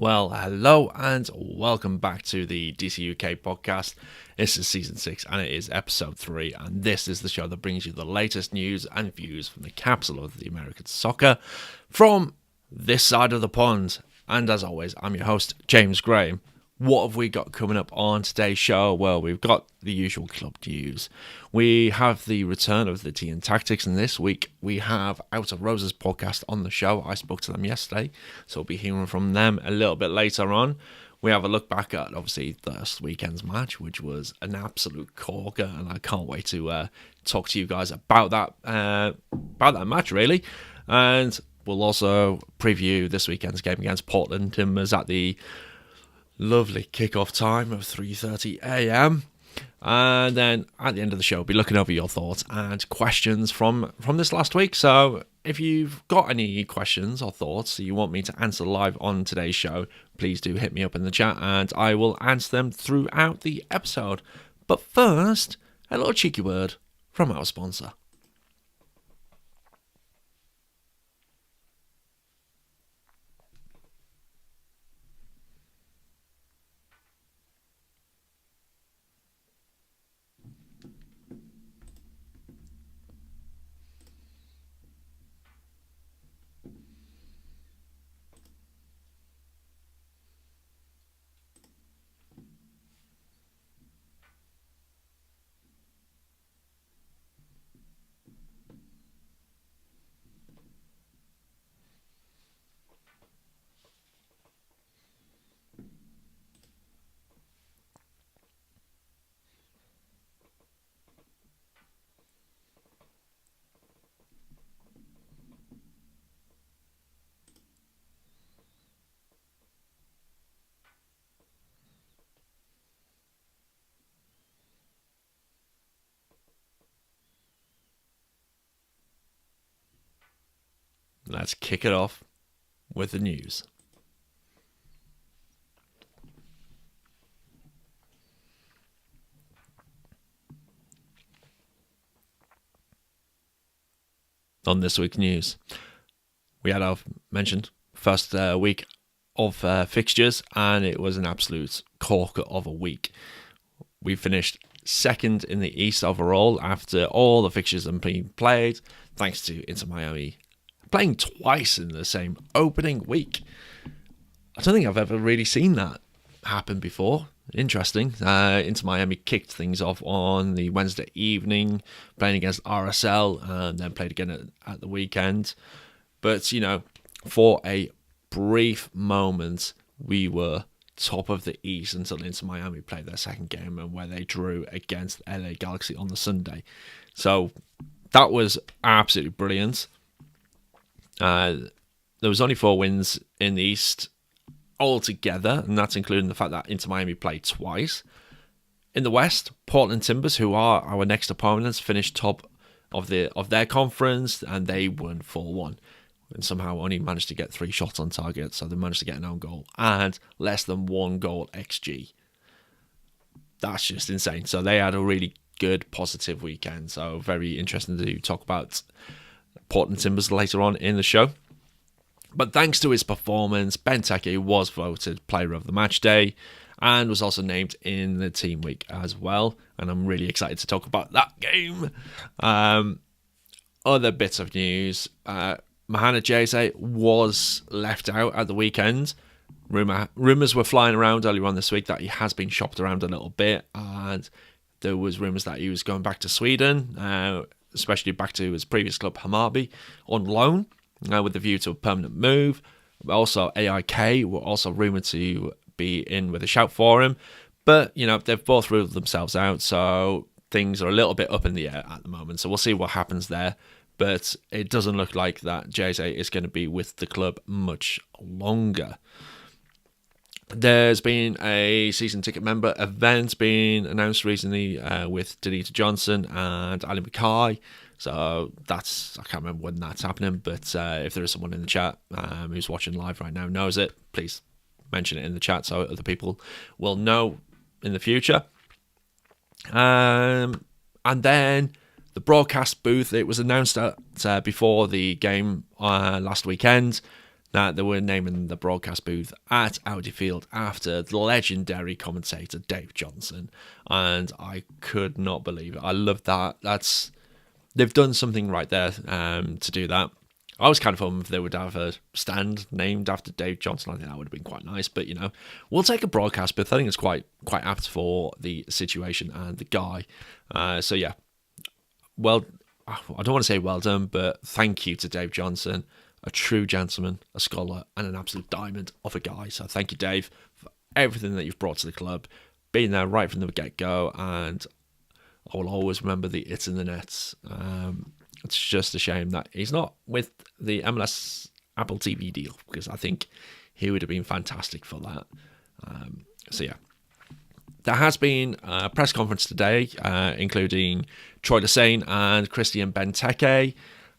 Well, hello and welcome back to the DCUK podcast. This is season 6 and it is episode 3, and this is the show that brings you the latest news and views from the capital of the American soccer from this side of the pond. And as always, I'm your host, James Graham. What have we got coming up on today's show? Well, we've got the usual club news. We have the return of the Tea and Tactics, and this week we have Out of Roses podcast on the show. I spoke to them yesterday, so we'll be hearing from them a little bit later on. We have a look back at, obviously, last weekend's match, which was an absolute corker, and I can't wait to talk to you guys about that match, really. And we'll also preview this weekend's game against Portland Timbers at the lovely kick-off time of 3:30 a.m. And then at the end of the show, we'll be looking over your thoughts and questions from this last week. So if you've got any questions or thoughts that you want me to answer live on today's show, please do hit me up in the chat and I will answer them throughout the episode. But first, a little cheeky word from our sponsor. Let's kick it off with the news. On this week's news, we had our mentioned first week of fixtures, and it was an absolute corker of a week. We finished second in the East overall after all the fixtures have been played, thanks to Inter Miami playing twice in the same opening week. I don't think I've ever really seen that happen before. Interesting. Inter Miami kicked things off on the Wednesday evening, playing against RSL, and then played again at the weekend. But, for a brief moment, we were top of the East until Inter Miami played their second game, and where they drew against LA Galaxy on the Sunday. So that was absolutely brilliant. There was only 4 wins in the East altogether, and that's including the fact that Inter Miami played twice. In the West, Portland Timbers, who are our next opponents, finished top of their conference, and they won 4-1. And somehow only managed to get 3 shots on target, so they managed to get an own goal and less than 1 goal XG. That's just insane. So they had a really good, positive weekend. So very interesting to talk about Portland Timbers later on in the show. But thanks to his performance, Benteke was voted player of the match day and was also named in the team week as well. And I'm really excited to talk about that game. Other bits of news. Mahana Jose was left out at the weekend. Rumours were flying around earlier on this week that he has been shopped around a little bit. And there was rumours that he was going back to Sweden, especially back to his previous club, Hammarby, on loan, with the view to a permanent move. Also, AIK were also rumoured to be in with a shout for him. But, they've both ruled themselves out, so things are a little bit up in the air at the moment. So we'll see what happens there. But it doesn't look like that Jose is going to be with the club much longer. There's been a season ticket member event being announced recently with Danita Johnson and Ali Mackay. So I can't remember when that's happening, but if there is someone in the chat who's watching live right now knows it, please mention it in the chat so other people will know in the future. And then the broadcast booth, it was announced before the game last weekend that they were naming the broadcast booth at Audi Field after the legendary commentator Dave Johnson, and I could not believe it. I love that. They've done something right there to do that. I was kind of hoping if they would have a stand named after Dave Johnson. I think that would have been quite nice. But, we'll take a broadcast booth. I think it's quite apt for the situation and the guy. So, yeah. Well, I don't want to say well done, but thank you to Dave Johnson, a true gentleman, a scholar, and an absolute diamond of a guy. So thank you, Dave, for everything that you've brought to the club, being there right from the get-go, and I will always remember the It's in the Nets. It's just a shame that he's not with the MLS Apple TV deal, because I think he would have been fantastic for that. So, yeah. There has been a press conference today, including Troy Lesane and Christian Benteke.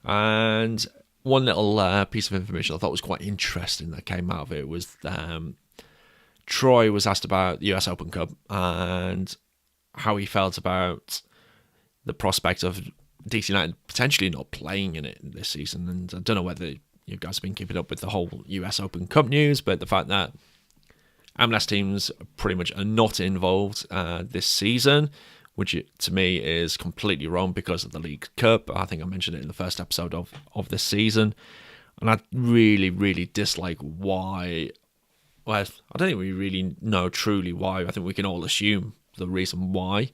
And one little piece of information I thought was quite interesting that came out of it was Troy was asked about the US Open Cup and how he felt about the prospect of DC United potentially not playing in it this season. And I don't know whether you guys have been keeping up with the whole US Open Cup news, but the fact that MLS teams pretty much are not involved this season, which to me is completely wrong because of the League Cup. I think I mentioned it in the first episode of this season. And I really, really dislike why. Well, I don't think we really know truly why. I think we can all assume the reason why.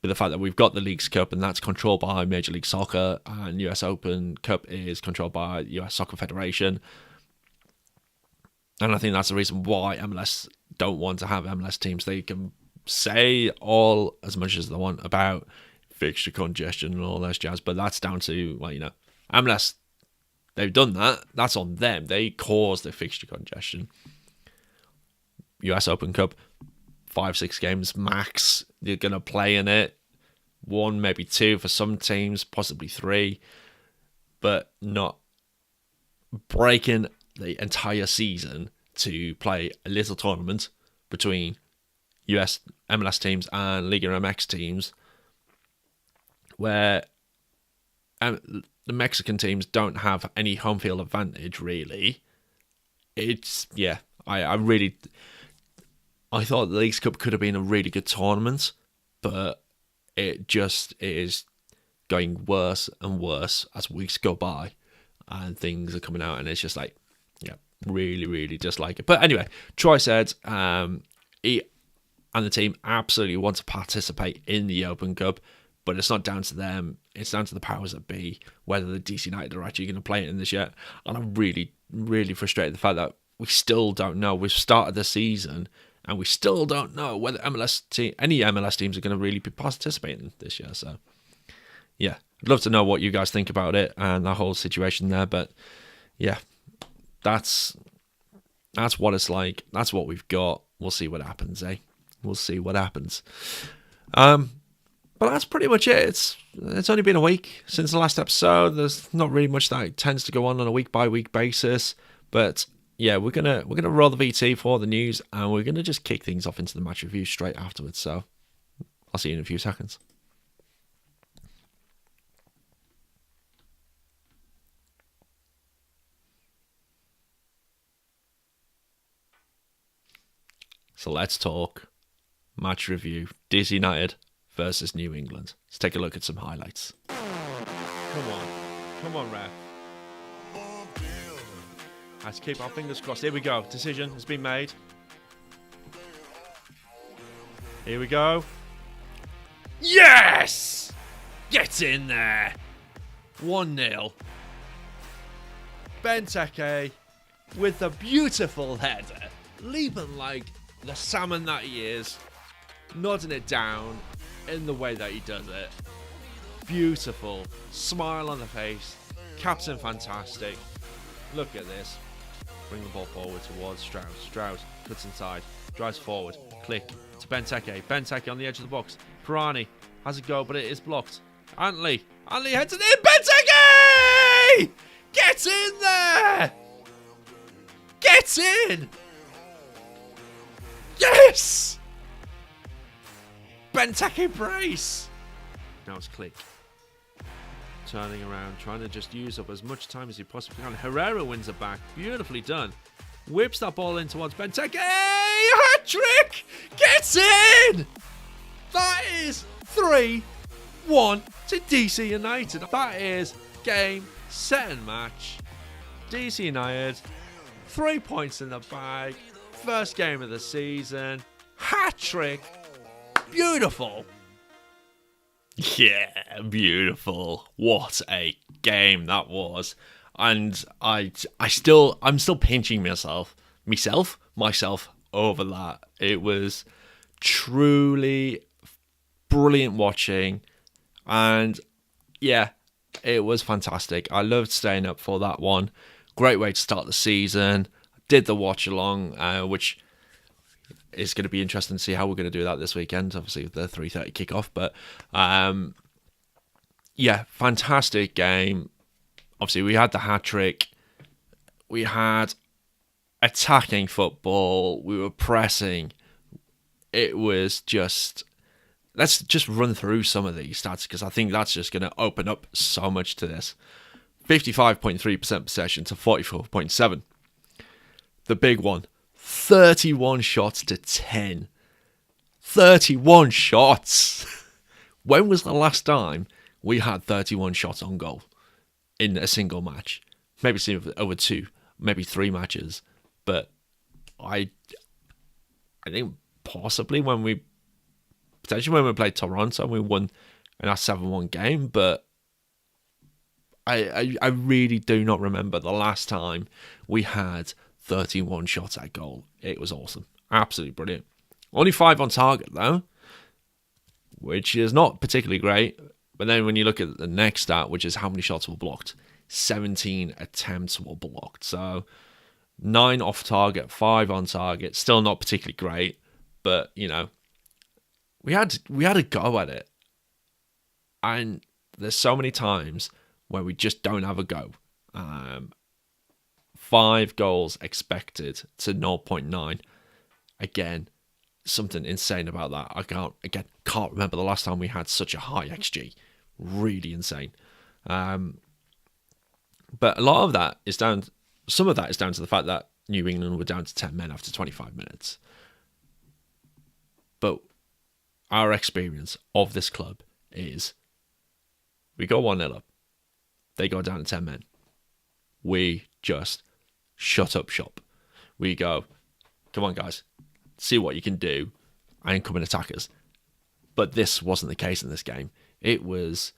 But the fact that we've got the Leagues Cup and that's controlled by Major League Soccer, and US Open Cup is controlled by the US Soccer Federation. And I think that's the reason why MLS don't want to have MLS teams. They can say all as much as they want about fixture congestion and all that jazz, but that's down to, MLS, they've done that. That's on them. They caused the fixture congestion. US Open Cup, 5-6 games max. You're going to play in it. 1, maybe 2 for some teams, possibly 3, but not breaking the entire season to play a little tournament between US MLS teams and Liga MX teams where the Mexican teams don't have any home field advantage, really. It's, I thought the Leagues Cup could have been a really good tournament, but it just is going worse and worse as weeks go by and things are coming out, and it's just like, really, really dislike it. But anyway, Troy said he and the team absolutely want to participate in the Open Cup, but it's not down to them. It's down to the powers that be, whether the DC United are actually going to play it in this yet. And I'm really, really frustrated the fact that we still don't know. We've started the season, and we still don't know whether any MLS teams are going to really be participating this year. So, yeah, I'd love to know what you guys think about it and the whole situation there. But, yeah, that's what it's like. That's what we've got. We'll see what happens, eh? We'll see what happens. But that's pretty much it. It's only been a week since the last episode. There's not really much that tends to go on a week-by-week basis. But yeah, we're gonna roll the VT for the news, and we're gonna just kick things off into the match review straight afterwards. So I'll see you in a few seconds. So let's talk match review. DC United versus New England. Let's take a look at some highlights. Come on, ref. Let's keep our fingers crossed. Here we go. Decision has been made. Here we go. Yes! Get in there. 1-0. Benteke with a beautiful header, leaping like the salmon that he is, nodding it down in the way that he does it. Beautiful. Smile on the face. Captain fantastic. Look at this. Bring the ball forward towards Strauss. Strauss cuts inside. Drives forward. Click to Benteke. Benteke on the edge of the box. Pirani has a go, but it is blocked. Antley heads it in. Benteke! Get in there! Get in! Yes! Benteke brace! Now it's Click turning around, trying to just use up as much time as he possibly can. Herrera wins it back. Beautifully done. Whips that ball in towards Benteke. Hat-trick! Gets in! That is 3-1 to DC United. That is game, set and match. DC United, 3 points in the bag. First game of the season. Hat-trick. Beautiful. Yeah, beautiful. What a game that was. And I'm still pinching myself over that. It was truly brilliant watching. And yeah, it was fantastic. I loved staying up for that one. Great way to start the season. Did the watch along, which is going to be interesting to see how we're going to do that this weekend. Obviously, with the 3:30 kickoff. But yeah, fantastic game. Obviously, we had the hat-trick. We had attacking football. We were pressing. It was just... Let's just run through some of these stats, because I think that's just going to open up so much to this. 55.3% possession to 44.7%. The big one, 31 shots to 10. 31 shots! When was the last time we had 31 shots on goal in a single match? Maybe seen over 2, maybe 3 matches. But I think possibly when we played Toronto, we won in our 7-1 game. But I really do not remember the last time we had 31 shots at goal. It was awesome. Absolutely brilliant. Only 5 on target, though, which is not particularly great. But then when you look at the next stat, which is how many shots were blocked, 17 attempts were blocked. So 9 off target, 5 on target. Still not particularly great, but, you know, we had a go at it. And there's so many times where we just don't have a go. 5 goals expected to 0.9. Again, something insane about that. I can't remember the last time we had such a high XG. Really insane. But a lot of that is down. Some of that is down to the fact that New England were down to 10 men after 25 minutes. But our experience of this club is we go 1-0 up. They go down to 10 men. We just shut up shop. We go, come on, guys, see what you can do and come and attack us. But this wasn't the case in this game. It was,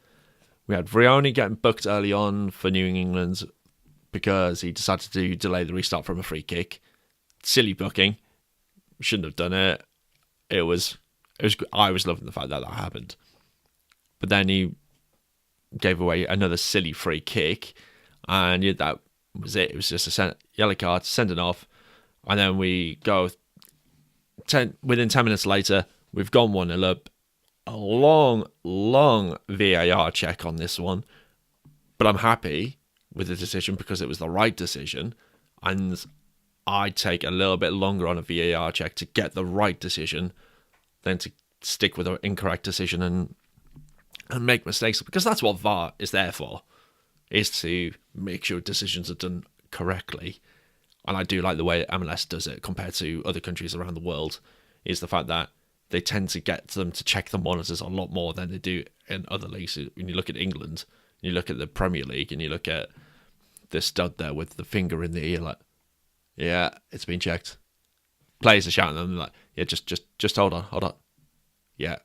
we had Vrioni getting booked early on for New England because he decided to delay the restart from a free kick. Silly booking. Shouldn't have done it. I was loving the fact that happened. But then he gave away another silly free kick, and that was it. It was just a yellow card, sending off, and then we go within 10 minutes later, we've gone 1-0 up. A long VAR check on this one, but I'm happy with the decision because it was the right decision, and I'd take a little bit longer on a VAR check to get the right decision than to stick with an incorrect decision and make mistakes, because that's what VAR is there for, is to make sure decisions are done correctly. And I do like the way MLS does it compared to other countries around the world, is the fact that they tend to get them to check the monitors a lot more than they do in other leagues. When you look at England, you look at the Premier League, and you look at the stud there with the finger in the ear, like, yeah, it's been checked. Players are shouting at them like, yeah, just hold on. Yeah,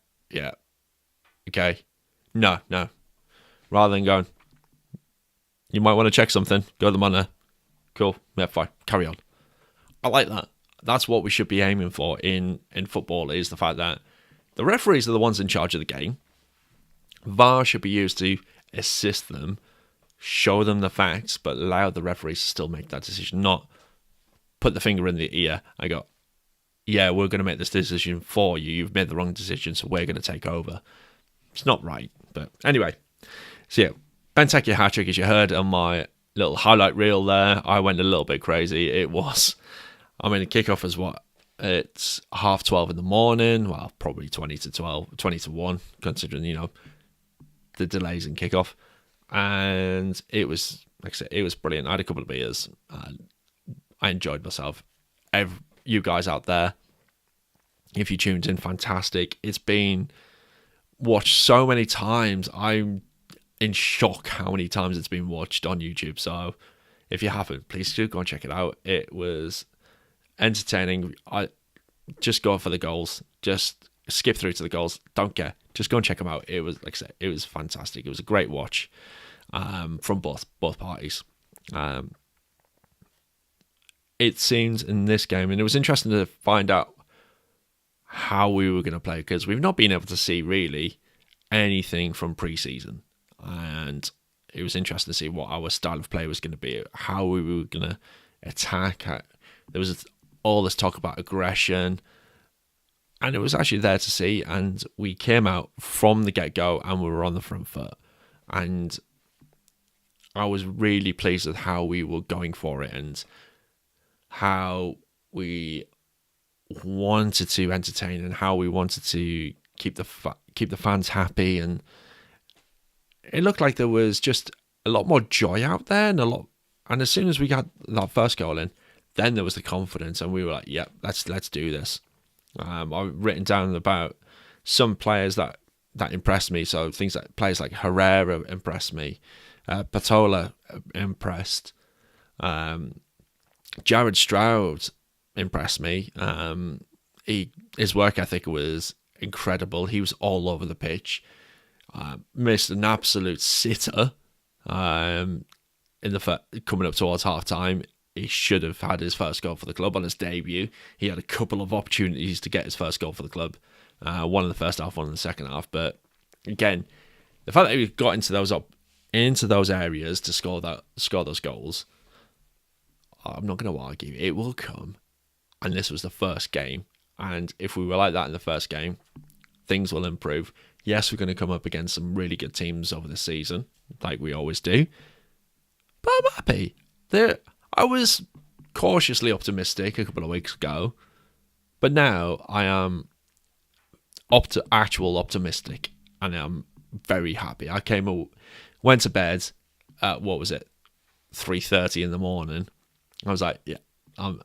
okay. No. Rather than going, you might want to check something, go to the monitor. Cool, yeah, fine, carry on. I like that. That's what we should be aiming for in football, is the fact that the referees are the ones in charge of the game. VAR should be used to assist them, show them the facts, but allow the referees to still make that decision, not put the finger in the ear and go, yeah, we're going to make this decision for you. You've made the wrong decision, so we're going to take over. It's not right. But anyway, so yeah, Benteke hat-trick, as you heard on my little highlight reel there. I went a little bit crazy. It was, I mean, the kickoff is what? It's 12:30 in the morning. Well, probably 20 to 1, considering, you know, the delays in kickoff. and it was, like I said, it was brilliant. I had a couple of beers. I enjoyed myself. You guys out there, if you tuned in, fantastic. It's been watched so many times. I'm in shock how many times it's been watched on YouTube. So if you haven't, please do go and check it out. It was entertaining. I just go for the goals. Just skip through to the goals. Don't care. Just go and check them out. It was, like I said, it was fantastic. It was a great watch from both parties. It seems in this game, and it was interesting to find out how we were going to play, because we've not been able to see really anything from pre-season, and it was interesting to see what our style of play was going to be, how we were going to attack. There was all this talk about aggression, and it was actually there to see, and we came out from the get-go and we were on the front foot, and I was really pleased with how we were going for it and how we wanted to entertain and how we wanted to keep the fans happy. And it looked like there was just a lot more joy out there, and as soon as we got that first goal in, then there was the confidence, and we were like, "Yep, let's do this." I've written down about some players that impressed me. So things like players like Herrera impressed me, Patola impressed, Jared Stroud impressed me. His work ethic was incredible. He was all over the pitch. Missed an absolute sitter in coming up towards half time. He should have had his first goal for the club on his debut. He had a couple of opportunities to get his first goal for the club. One in the first half, one in the second half. But again, the fact that we got into those areas to score those goals, I'm not going to argue. It will come. And this was the first game. And if we were like that in the first game, things will improve. Yes, we're going to come up against some really good teams over the season, like we always do. But I'm happy. I was cautiously optimistic a couple of weeks ago, but now I am optimistic, and I'm very happy. I went to bed at, what was it, 3:30 in the morning. I was like, yeah, I'm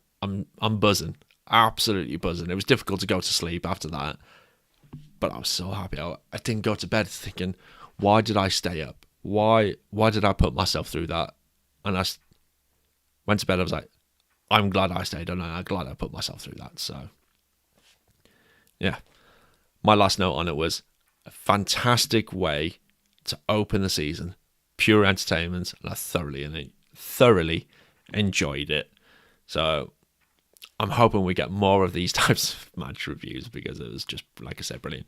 buzzing, absolutely buzzing. It was difficult to go to sleep after that, but I was so happy. I didn't go to bed thinking, why did I stay up? Why did I put myself through that? And I went to bed. I was like, I'm glad I stayed, and I'm glad I put myself through that. So, yeah. My last note on it was a fantastic way to open the season. Pure entertainment, and I thoroughly enjoyed it. So, I'm hoping we get more of these types of match reviews, because it was just, like I said, brilliant.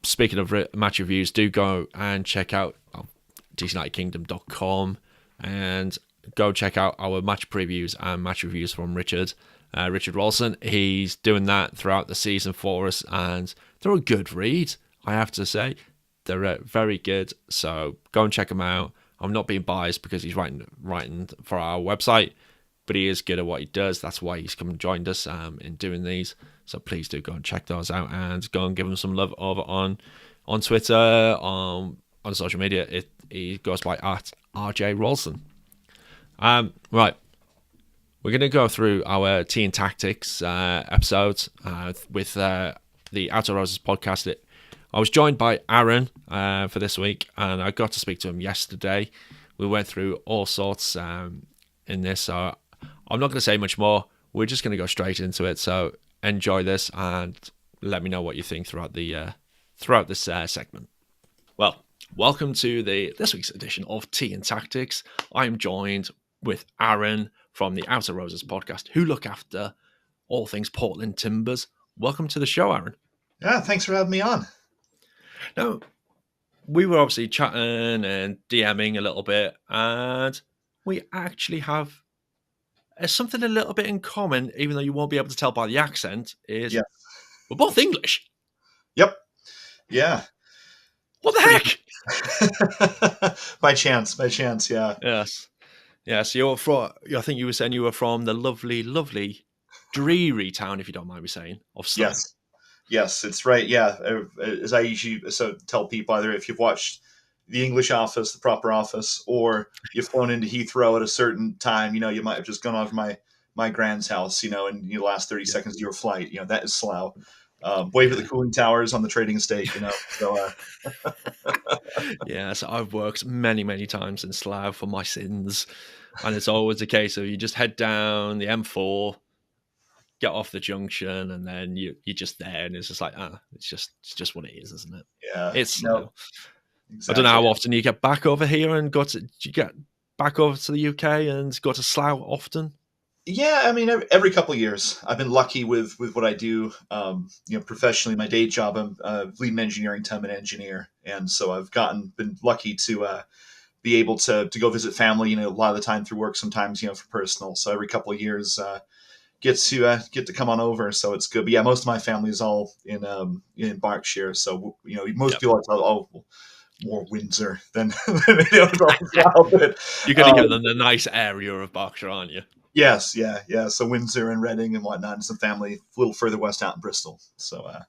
Speaking of match reviews, do go and check out DCUnited.com and go check out our match previews and match reviews from Richard Wilson. He's doing that throughout the season for us, and they're a good read, I have to say. They're very good, so go and check them out. I'm not being biased because he's writing for our website, but he is good at what he does. That's why he's come and joined us in doing these. So please do go and check those out, and go and give him some love over on Twitter, on social media. He goes by @RJ Rolson. Right, we're going to go through our Tea and Tactics episodes with the Outer Roses podcast. I was joined by Aaron for this week, and I got to speak to him yesterday. We went through all sorts in this, so I'm not going to say much more. We're just going to go straight into it. So enjoy this, and let me know what you think throughout this segment. Well, welcome to this week's edition of Tea and Tactics. I'm joined with Aaron from the Outer Roses podcast, who look after all things Portland Timbers. Welcome to the show, Aaron. Yeah, thanks for having me on. Now, we were obviously chatting and DMing a little bit, and we actually have something a little bit in common, even though you won't be able to tell by the accent, is we're both English. Yep. Yeah. What the heck? By chance, yeah. Yes. Yeah, so you're from, I think you were saying you were from the lovely, lovely, dreary town, if you don't mind me saying, of Slough. Yes, it's right. Yeah, as I usually tell people, either if you've watched the English office, the proper office, or you've flown into Heathrow at a certain time. You might have just gone off my grand's house, in the last 30 Yeah. seconds of your flight. That is Slough. Wave at the Yeah. cooling towers on the trading estate. So Yeah. So I've worked many, many times in Slough for my sins. And it's always a case of you just head down the M4, get off the junction, and then you're just there, and it's just like, it's just what it is, isn't it? yeah, It's no, Slough. I don't know exactly. how often you get back over here and do you get back over to the UK and go to Slough often? Yeah, I mean, every couple of years, I've been lucky with what I do. Professionally, my day job, I'm lead in engineering, time an engineer, and so I've been lucky to be able to go visit family. A lot of the time through work, sometimes for personal. So every couple of years, get to come on over. So it's good. But yeah, most of my family is all in Berkshire. So most Yep. people are more Windsor than but You're going to get in the nice area of Berkshire, aren't you? yes, yeah. So Windsor and Reading and whatnot, and some family a little further west out in Bristol. So, but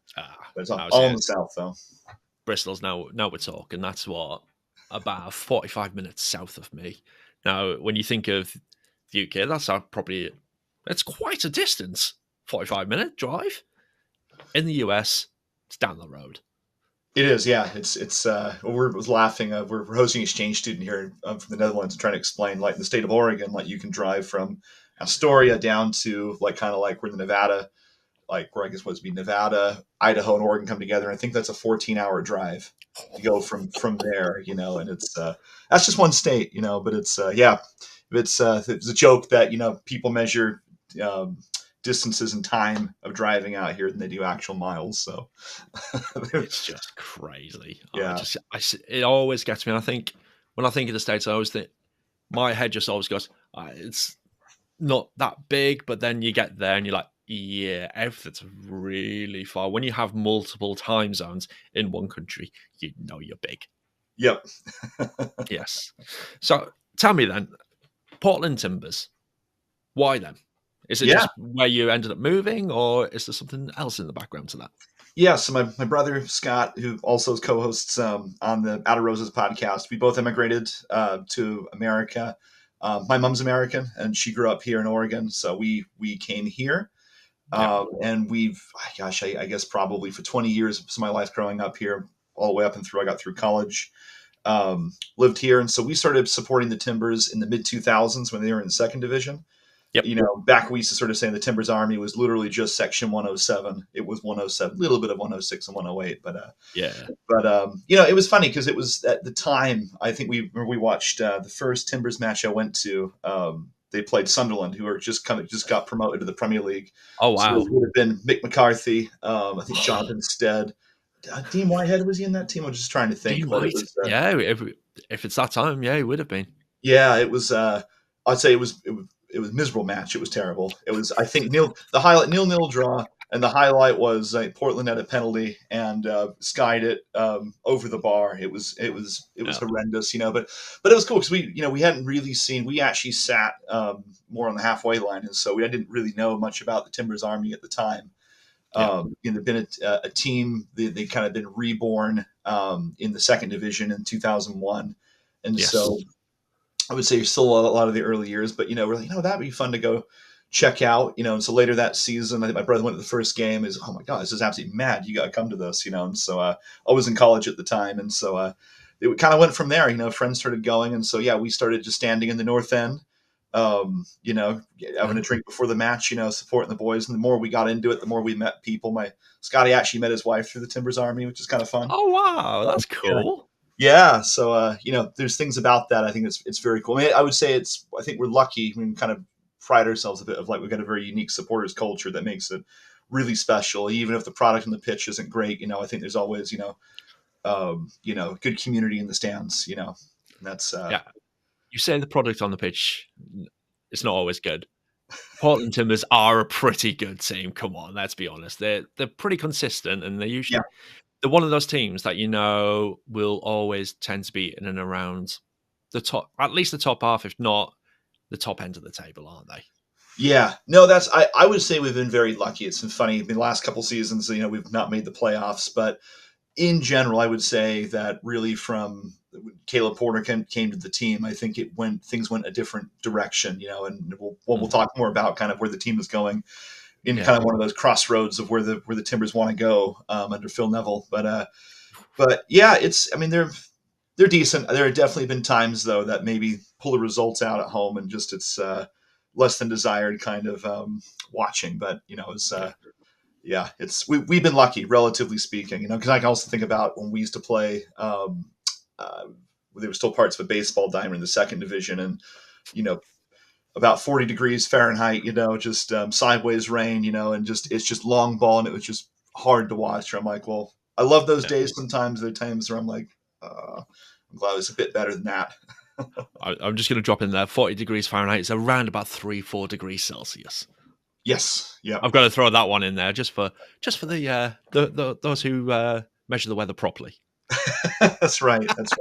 it's I was all in saying the south, though. Bristol's now we're talking. That's what about 45 minutes south of me. Now, when you think of the UK, probably it's quite a distance. 45-minute drive. In the US, it's down the road. It is, yeah. It's. We was laughing. We're hosting an exchange student here from the Netherlands, and trying to explain, like in the state of Oregon, like you can drive from Astoria down to like kind of like where the Nevada, like where I guess be Nevada, Idaho, and Oregon come together. And I think that's a 14-hour drive to go from there, and it's that's just one state, but it's yeah, it's a joke that people measure um, distances and time of driving out here than they do actual miles. So It's just crazy. yeah, It always gets me. And I think when I think of the States, I always think my head just always goes, it's not that big, but then you get there and you're like, yeah, everything's really far. When you have multiple time zones in one country, you know you're big. yep. Yes. So tell me then, Portland Timbers, why them? Is it Yeah. just where you ended up moving, or is there something else in the background to that? Yeah, so my brother Scott, who also co-hosts on the Outer Roses podcast, we both immigrated to America. My mom's American, and she grew up here in Oregon, so we came here, Yeah. and gosh, I guess probably for 20 years of my life growing up here, all the way up and through I got through college, lived here, and so we started supporting the Timbers in the mid 2000s when they were in the second division. Yep. Back we used to sort of say the Timbers Army was literally just Section 107. It was 107, a little bit of 106 and 108, Yeah. it was funny because it was at the time. I think we watched the first Timbers match I went to. They played Sunderland, who are just got promoted to the Premier League. Oh, So wow. it would have been Mick McCarthy. I think Jonathan Stead. Dean Whitehead, was he in that team? I'm just trying to think, Dean but it White. was. Yeah. If it's that time, yeah, it would have been. Yeah, it was. I'd say it was a miserable match. It was terrible. It was. I think the highlight 0-0 draw, and the highlight was Portland had a penalty and skied it over the bar. It was Yeah. horrendous, but it was cool because we hadn't really seen. We actually sat more on the halfway line, and so we didn't really know much about the Timbers Army at the time. Yeah. They've been a team. They kind of been reborn in the second division in 2001, and Yes. so I would say you're still a lot of the early years, but we're like, that'd be fun to go check out, and so later that season, I think my brother went to the first game. Is oh my god, this is absolutely mad! You got to come to this, and so I was in college at the time, and so it kind of went from there. Friends started going, and so yeah, we started just standing in the north end, having a drink before the match, supporting the boys. And the more we got into it, the more we met people. My Scotty actually met his wife through the Timbers Army, which is kind of fun. Oh, wow. That's Yeah. cool. Yeah, so there's things about that. I think it's very cool. I would say I think we're lucky. We kind of pride ourselves a bit of like we've got a very unique supporters culture that makes it really special. Even if the product on the pitch isn't great, I think there's always good community in the stands. And that's Yeah. You say the product on the pitch, it's not always good. Portland Timbers are a pretty good team. Come on, let's be honest. They're pretty consistent, and yeah. they're one of those teams that will always tend to be in and around the top, at least the top half, if not the top end of the table, aren't they? Yeah, no, I would say we've been very lucky. It's been funny. In the last couple seasons, we've not made the playoffs, but in general, I would say that really from Caleb Porter came to the team, I think things went a different direction, and we'll Mm. talk more about kind of where the team is going in Yeah. kind of one of those crossroads of where the Timbers want to go under Phil Neville. But yeah, I mean, they're decent. There have definitely been times though that maybe pull the results out at home and just it's less than desired kind of watching. But it's Yeah. yeah, we've been lucky, relatively speaking. Because I can also think about when we used to play. Uh, there were still parts of a baseball diamond in the second division, and you know about 40 degrees Fahrenheit, just sideways rain, and it's just long ball, and it was just hard to watch. I'm like, well, I love those Yeah. days. Sometimes there are times where I'm like, I'm glad it's a bit better than that. I'm just going to drop in there. 40 degrees Fahrenheit is around about 3-4 degrees Celsius. Yes, yep, I've got to throw that one in there just for the those who measure the weather properly. that's right. That's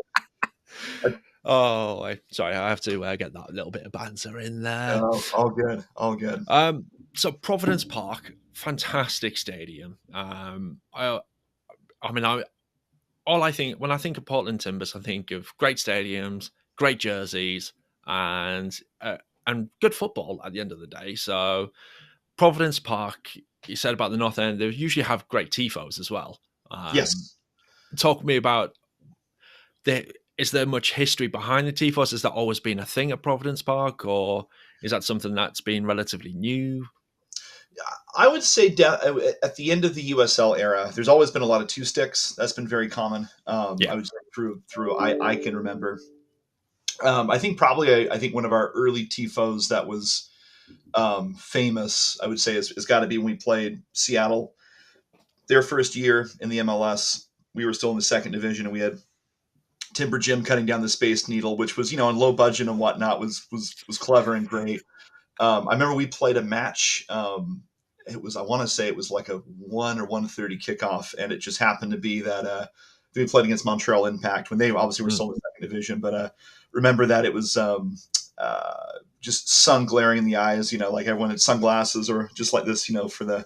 right. Oh, sorry, I have to get that little bit of banter in there. All good, all good. So Providence Park, fantastic stadium. I mean, all I think when I think of Portland Timbers, I think of great stadiums, great jerseys, and good football at the end of the day. So Providence Park, you said about the North End, they usually have great tifos as well. Yes. Talk to me about is there much history behind the tifos? Has that always been a thing at Providence Park, or is that something that's been relatively new? I would say at the end of the USL era, there's always been a lot of two sticks. That's been very common. Yeah. I would say through I can remember. I think probably I think one of our early tifos that was famous, I would say, has got to be when we played Seattle. Their first year in the MLS, we were still in the second division, and we had Timber Jim cutting down the Space Needle, which was on low budget and whatnot, was clever and great. I remember we played a match. It was, I want to say it was like a 1 or 1:30 kickoff, and it just happened to be that we played against Montreal Impact when they obviously were still in the second division. But remember that it was just sun glaring in the eyes. Like everyone had sunglasses or just like this, for the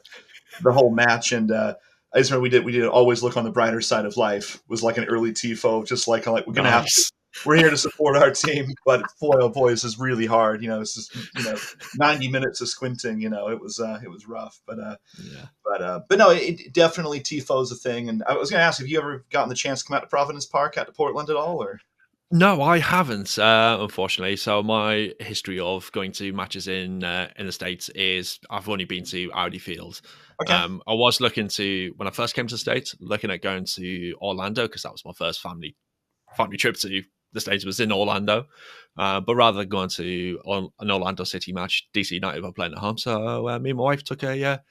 whole match. And I just remember we did always look on the brighter side of life. Was like an early tifo, just like we're gonna have to. Nice. We're here to support our team, but boy, oh boy, this is really hard. It's just 90 minutes of squinting. It was rough, Yeah. but no, it definitely tifo's a thing. And I was going to ask, have you ever gotten the chance to come out to Providence Park, out to Portland at all, or? No, I haven't, unfortunately. So my history of going to matches in the States is I've only been to Audi Field. Okay. I was looking to, when I first came to the States, looking at going to Orlando because that was my first family trip to the States was in Orlando. But rather than going to an Orlando City match, DC United were playing at home. So me and my wife took a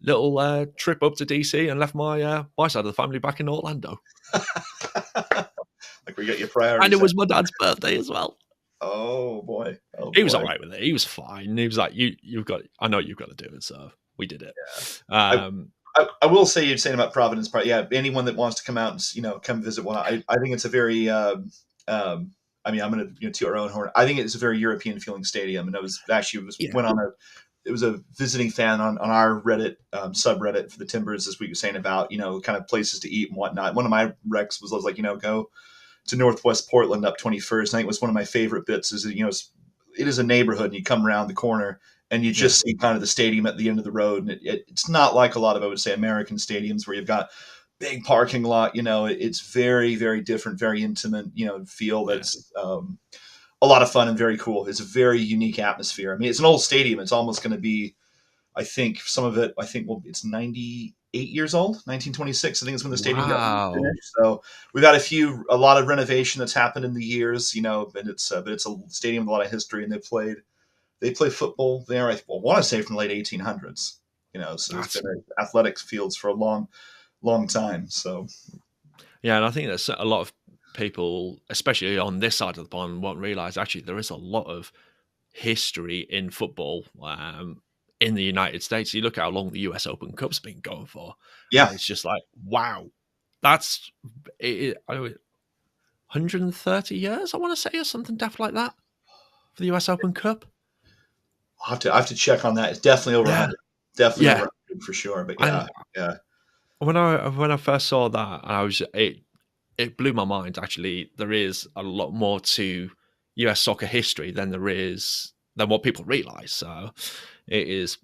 little trip up to DC and left my side of the family back in Orlando. Like we got your priorities. And it was my dad's birthday as well. Oh boy. He was all right with it. He was fine. He was like, you've got, I know you've got to do it. So we did it. Yeah. I will say, you're saying about Providence Park. Yeah. Anyone that wants to come out and, come visit one, I think it's a very, I mean, I'm going to toot our own horn. I think it's a very European feeling stadium. And I was actually it was a visiting fan on our Reddit subreddit for the Timbers, as we were saying about, kind of places to eat and whatnot. One of my recs was like, go to Northwest Portland up 21st. I think it was one of my favorite bits is, it is a neighborhood and you come around the corner and you just see kind of the stadium at the end of the road. And it's not like a lot of, I would say, American stadiums where you've got big parking lot, it's very, very different, very intimate, feel that's a lot of fun and very cool. It's a very unique atmosphere. I mean, it's an old stadium. It's almost going to be, I think some of it, it's 98 years old, 1926. I think is when the stadium got finished. So we've got a lot of renovation that's happened in the years, but it's a stadium with a lot of history, and they play football there. I want to say from the late 1800s, so it's been athletics fields for a long time. So yeah, and I think there's a lot of people, especially on this side of the pond, won't realize actually there is a lot of history in football in the United States. You look at how long the US Open Cup's been going for. Yeah, it's just like, wow, that's 130 years, I want to say, or something daft like that for the US Open Cup. I have to check on that. It's definitely over 100. Definitely over 100 for sure. But yeah. When I first saw that, and it blew my mind. Actually, there is a lot more to US soccer history than what people realize. So it is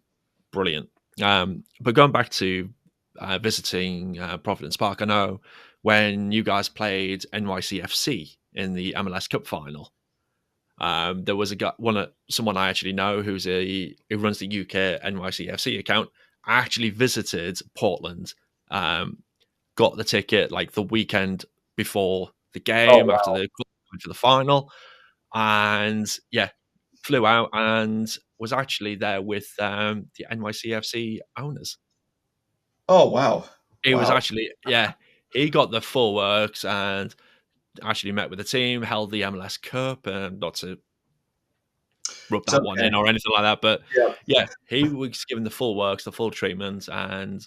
brilliant. But going back to visiting Providence Park, I know when you guys played NYCFC in the MLS Cup final, there was a guy, someone I actually know who runs the UK NYCFC account. I actually visited Portland, um, got the ticket like the weekend before the Oh game, after wow. the final, and yeah, flew out and was actually there with the NYCFC owners. Oh wow. He was Wow. actually, yeah, he got the full works and actually met with the team, held the MLS Cup, and not to rub It's that one okay. in or anything like that, but Yeah. yeah, he was given the full works, the full treatment, and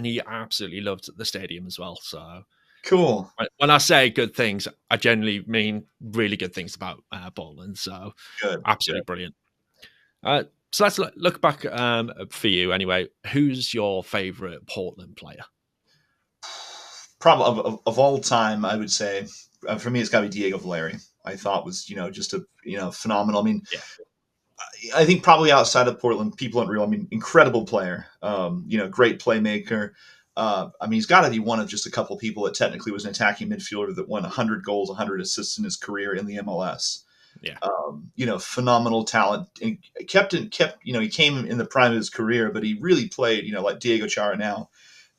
he absolutely loved the stadium as well. So Cool. when I say good things, I generally mean really good things about Portland. So Good. absolutely Good. brilliant. So let's look back for you anyway. Who's your favorite Portland player? Probably of all time, I would say for me it's got to be Diego Valeri. I thought was just a phenomenal. I mean, Yeah, I think probably outside of Portland, people don't realize. I mean, incredible player. Great playmaker. I mean, he's got to be one of just a couple people that technically was an attacking midfielder that won 100 goals, 100 assists in his career in the MLS. yeah, Phenomenal talent. And kept. He came in the prime of his career, but he really played. Like Diego Chara now.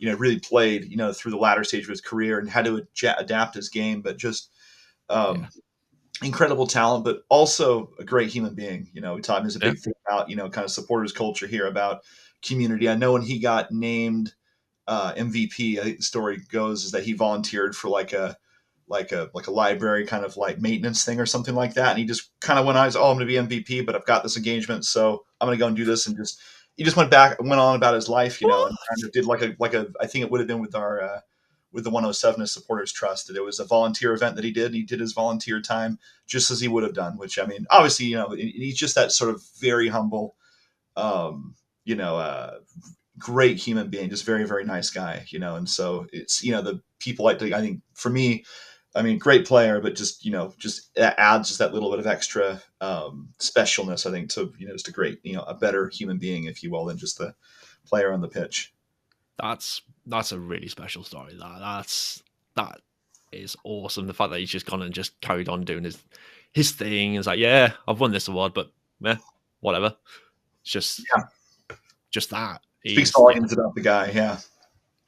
Really played. Through the latter stage of his career and had to adapt his game, but just yeah, um, incredible talent, but also a great human being. We taught him as a yeah, big thing about kind of supporters culture here, about community. I know when he got named MVP, I think the story goes is that he volunteered for like a library kind of like maintenance thing or something like that, and he just kind of went on. I'm going to be MVP, but I've got this engagement, so I'm going to go and do this, and just he just went on about his life, and kind of did like a I think it would have been with the 107 as Supporters Trust, that it was a volunteer event that he did. And he did his volunteer time just as he would have done, which I mean, obviously, he's just that sort of very humble, um, you know, uh, great human being, just very, very nice guy, and so it's, the people like to, I think for me, I mean, great player, but just adds just that little bit of extra specialness, I think, to, just a great, a better human being, if you will, than just the player on the pitch. that's a really special story. That is awesome. The fact that he's just gone and just carried on doing his thing. It's like, yeah, I've won this award, but yeah, whatever. It's Yeah. just that. Speaks He's, yeah, volumes about the guy. Yeah.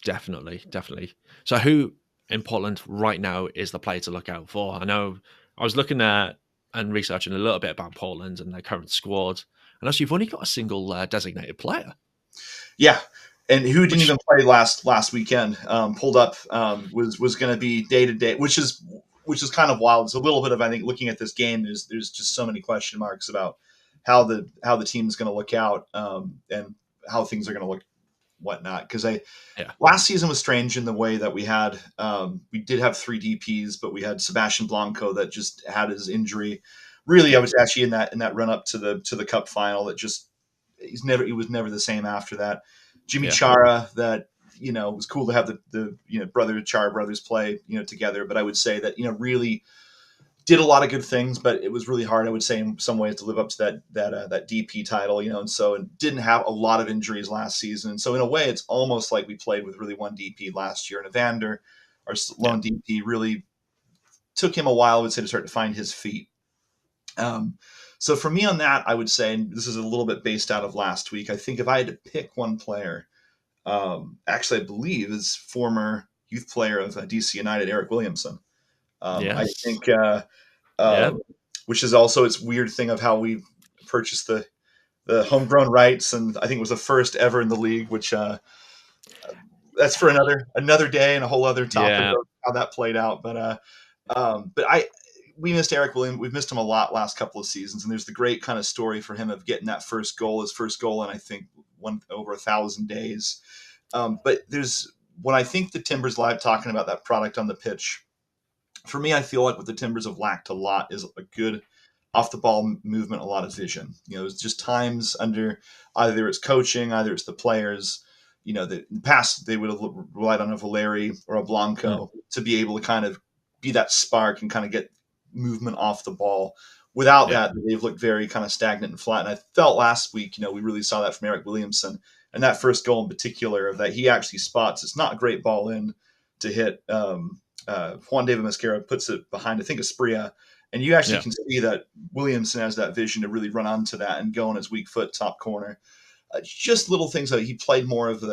definitely, definitely. So who in Portland right now is the player to look out for? I know I was looking at and researching a little bit about Portland and their current squad, and actually you've only got a single designated player, Yeah. And who didn't which even play last weekend? Pulled up, was going to be day to day, which is kind of wild. It's a little bit of, I think, looking at this game. There's just so many question marks about how the team is going to look out, and how things are going to look, whatnot. Because yeah, last season was strange in the way that we did have three DPS, but we had Sebastian Blanco that just had his injury. Really, I yeah, was actually in that run up to the cup final, that just he was never the same after that. Jimmy yeah, Chara, that it was cool to have the Chara brothers play together, but I would say that really did a lot of good things, but it was really hard, I would say, in some ways, to live up to that DP title, and so it didn't have a lot of injuries last season, and so in a way, it's almost like we played with really one DP last year, and Evander, our yeah, lone DP, really took him a while, I would say, to start to find his feet. Um, so for me on that, I would say, and this is a little bit based out of last week, I think if I had to pick one player, actually, I believe is former youth player of DC United, Eric Williamson. I yes, think, yeah, which is also its weird thing of how we purchased the homegrown rights, and I think it was the first ever in the league, which that's for another day and a whole other topic yeah, of how that played out. But we missed Eric Williams. We've missed him a lot last couple of seasons, and there's the great kind of story for him of getting that his first goal, in I think over 1,000 days. But there's when I think the Timbers live talking about that product on the pitch. For me, I feel like what the Timbers have lacked a lot is a good off the ball movement, a lot of vision. It's just times under either it's coaching, either it's the players. that in the past they would have relied on a Valeri or a Mm. Blanco to be able to kind of be that spark and kind of get movement off the ball. Without Yeah. that, they've looked very kind of stagnant and flat. And I felt last week, we really saw that from Eric Williamson. And that first goal in particular, of that he actually spots. It's not a great ball in to hit. Juan David Mosquera puts it behind, I think, Espria. And you actually Yeah. can see that Williamson has that vision to really run onto that and go on his weak foot top corner. Just little things that he played more of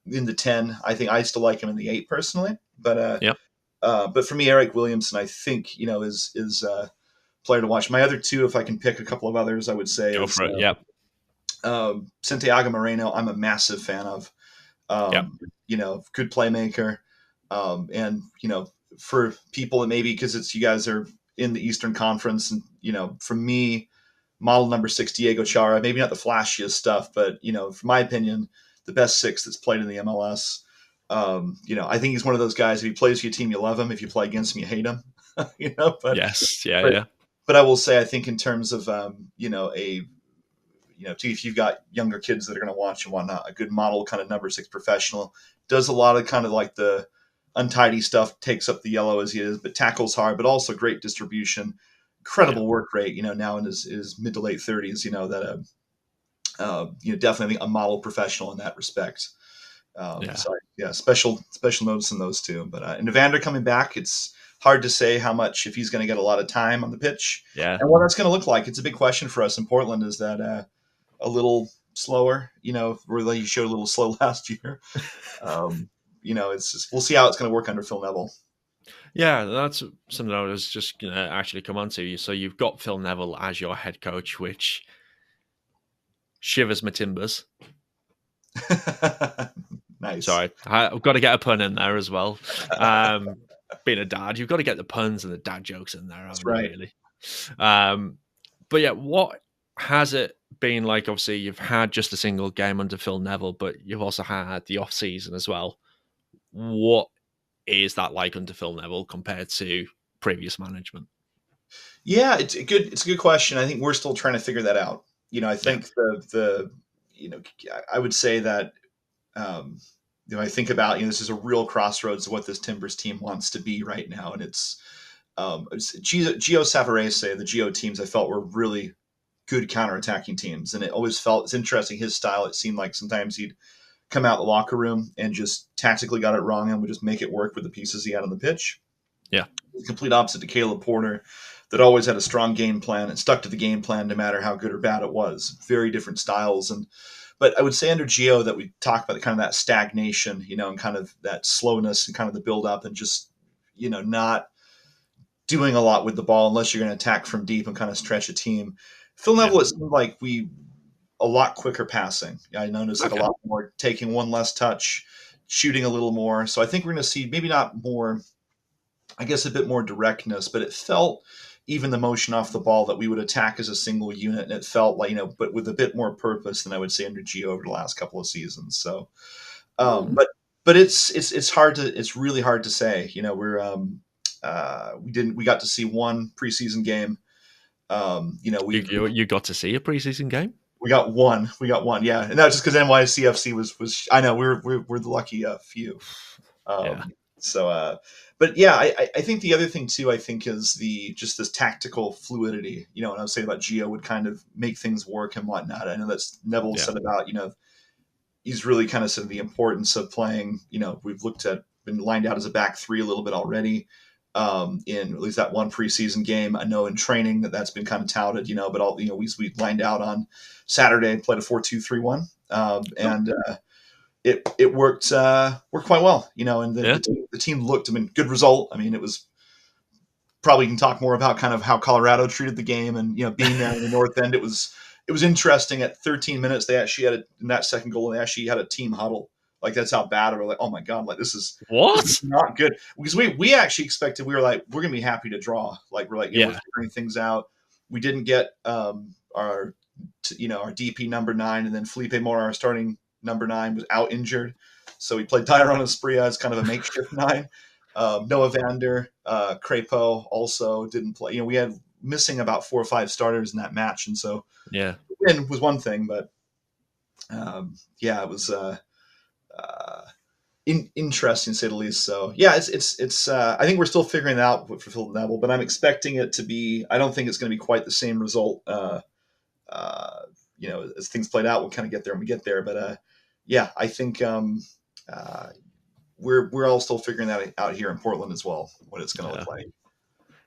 in the 10. I think I still like him in the 8 personally. Yeah. But for me, Eric Williamson, I think, is player to watch. My other two, if I can pick a couple of others, I would say Go is for it. Yeah. Santiago Moreno. I'm a massive fan of. Yeah. Good playmaker. And, for people that maybe because it's you guys are in the Eastern Conference, and, for me, model number 6, Diego Chara, maybe not the flashiest stuff, but, for my opinion, the best 6 that's played in the MLS. I think he's one of those guys. If he plays for your team, you love him. If you play against him, you hate him. But Yes. Yeah. but Yeah. but I will say, I think in terms of if you've got younger kids that are going to watch and whatnot, a good model kind of number 6 professional does a lot of kind of like the untidy stuff, takes up the yellow as he is, but tackles hard, but also great distribution, Yeah. incredible work rate. Now in his mid to late 30s. Definitely a model professional in that respect. Yeah. Yeah, special notice in those two. But and Evander coming back, it's hard to say how much if he's going to get a lot of time on the pitch Yeah. and what that's going to look like. It's a big question for us in Portland. Is that a little slower? Where he showed a little slow last year. It's just we'll see how it's going to work under Phil Neville. Yeah, that's something I was just going to actually come on to. So you've got Phil Neville as your head coach, which shivers my timbers. Nice. Sorry, I've got to get a pun in there as well. Being a dad, you've got to get the puns and the dad jokes in there, That's haven't you, right. really? But yeah, what has it been like? Obviously, you've had just a single game under Phil Neville, but you've also had the off season as well. What is that like under Phil Neville compared to previous management? Yeah, it's a good question. I think we're still trying to figure that out. I Yeah, think I would say that I think about this is a real crossroads of what this Timbers team wants to be right now, and it's Gio Savarese, the Gio teams I felt were really good counterattacking teams, and it's interesting his style. It seemed like sometimes he'd come out the locker room and just tactically got it wrong and would just make it work with the pieces he had on the pitch. yeah, The complete opposite to Caleb Porter, that always had a strong game plan and stuck to the game plan no matter how good or bad it was. Very different styles. But I would say under Gio that we talk about kind of that stagnation, and kind of that slowness and kind of the build up and just, not doing a lot with the ball unless you're going to attack from deep and kind of stretch a team. Phil yeah. Neville, it seemed like a lot quicker passing. I noticed like a Okay. lot more taking one less touch, shooting a little more. So I think we're going to see maybe not more, I guess a bit more directness, but it felt even the motion off the ball that we would attack as a single unit. And it felt like, but with a bit more purpose than I would say under Gio over the last couple of seasons. So, Mm. but it's really hard to say, we got to see one preseason game. You got to see a preseason game? We got one. Yeah. And that's just because NYCFC was, I know we're the lucky few. Yeah, But yeah, I think the other thing too, I think is just this tactical fluidity, and I was saying about Gio would kind of make things work and whatnot. I know that's Neville yeah, said about, he's really kind of said the importance of playing, we've been lined out as a back 3 a little bit already. In at least that one preseason game, I know in training that's been kind of touted, but we lined out on Saturday, played a 4-2-3-1. And it worked quite well, and yeah, the team looked. I mean, good result. I mean, it was probably can talk more about kind of how Colorado treated the game, and being there in the North End, it was interesting. At 13 minutes, they actually had in that second goal, they actually had a team huddle. Like that's how bad. We're like, oh my god, like this is What? not good, because we actually expected, we were like, we're gonna be happy to draw. Like we're like, we're Yeah, figuring things out. We didn't get our DP number 9, and then Felipe Mora, our starting number 9, was out injured, so we played Tyron Espria as kind of a makeshift 9. Noah Vander, Crepeau also didn't play. We had missing about 4 or 5 starters in that match, and so yeah, win was one thing, but yeah, it was interesting to say the least. So yeah, it's. I think we're still figuring it out for Phil Neville, but I'm expecting it to be. I don't think it's going to be quite the same result. Uh, as things played out, we'll kind of get there when we get there. But yeah, I think uh, we're all still figuring that out here in Portland as well, what it's going to Yeah. look like.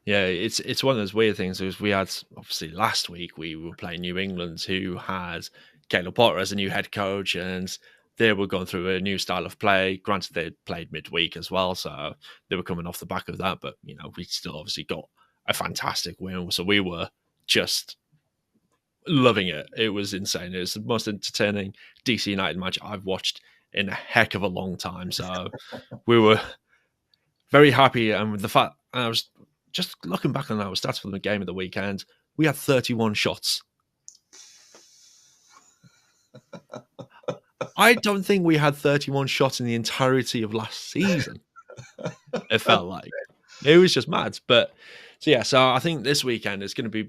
Yeah, it's one of those weird things. Because we had obviously last week we were playing New England, who had Caleb Potter as a new head coach, and they were going through a new style of play. Granted, they played midweek as well, so they were coming off the back of that. But we still obviously got a fantastic win, so we were just loving it. It was insane. It was the most entertaining DC United match I've watched in a heck of a long time. So we were very happy, and with the fact I was just looking back on our stats from the game of the weekend, we had 31 shots. I don't think we had 31 shots in the entirety of last season. It felt like it was just mad. But so I think this weekend is going to be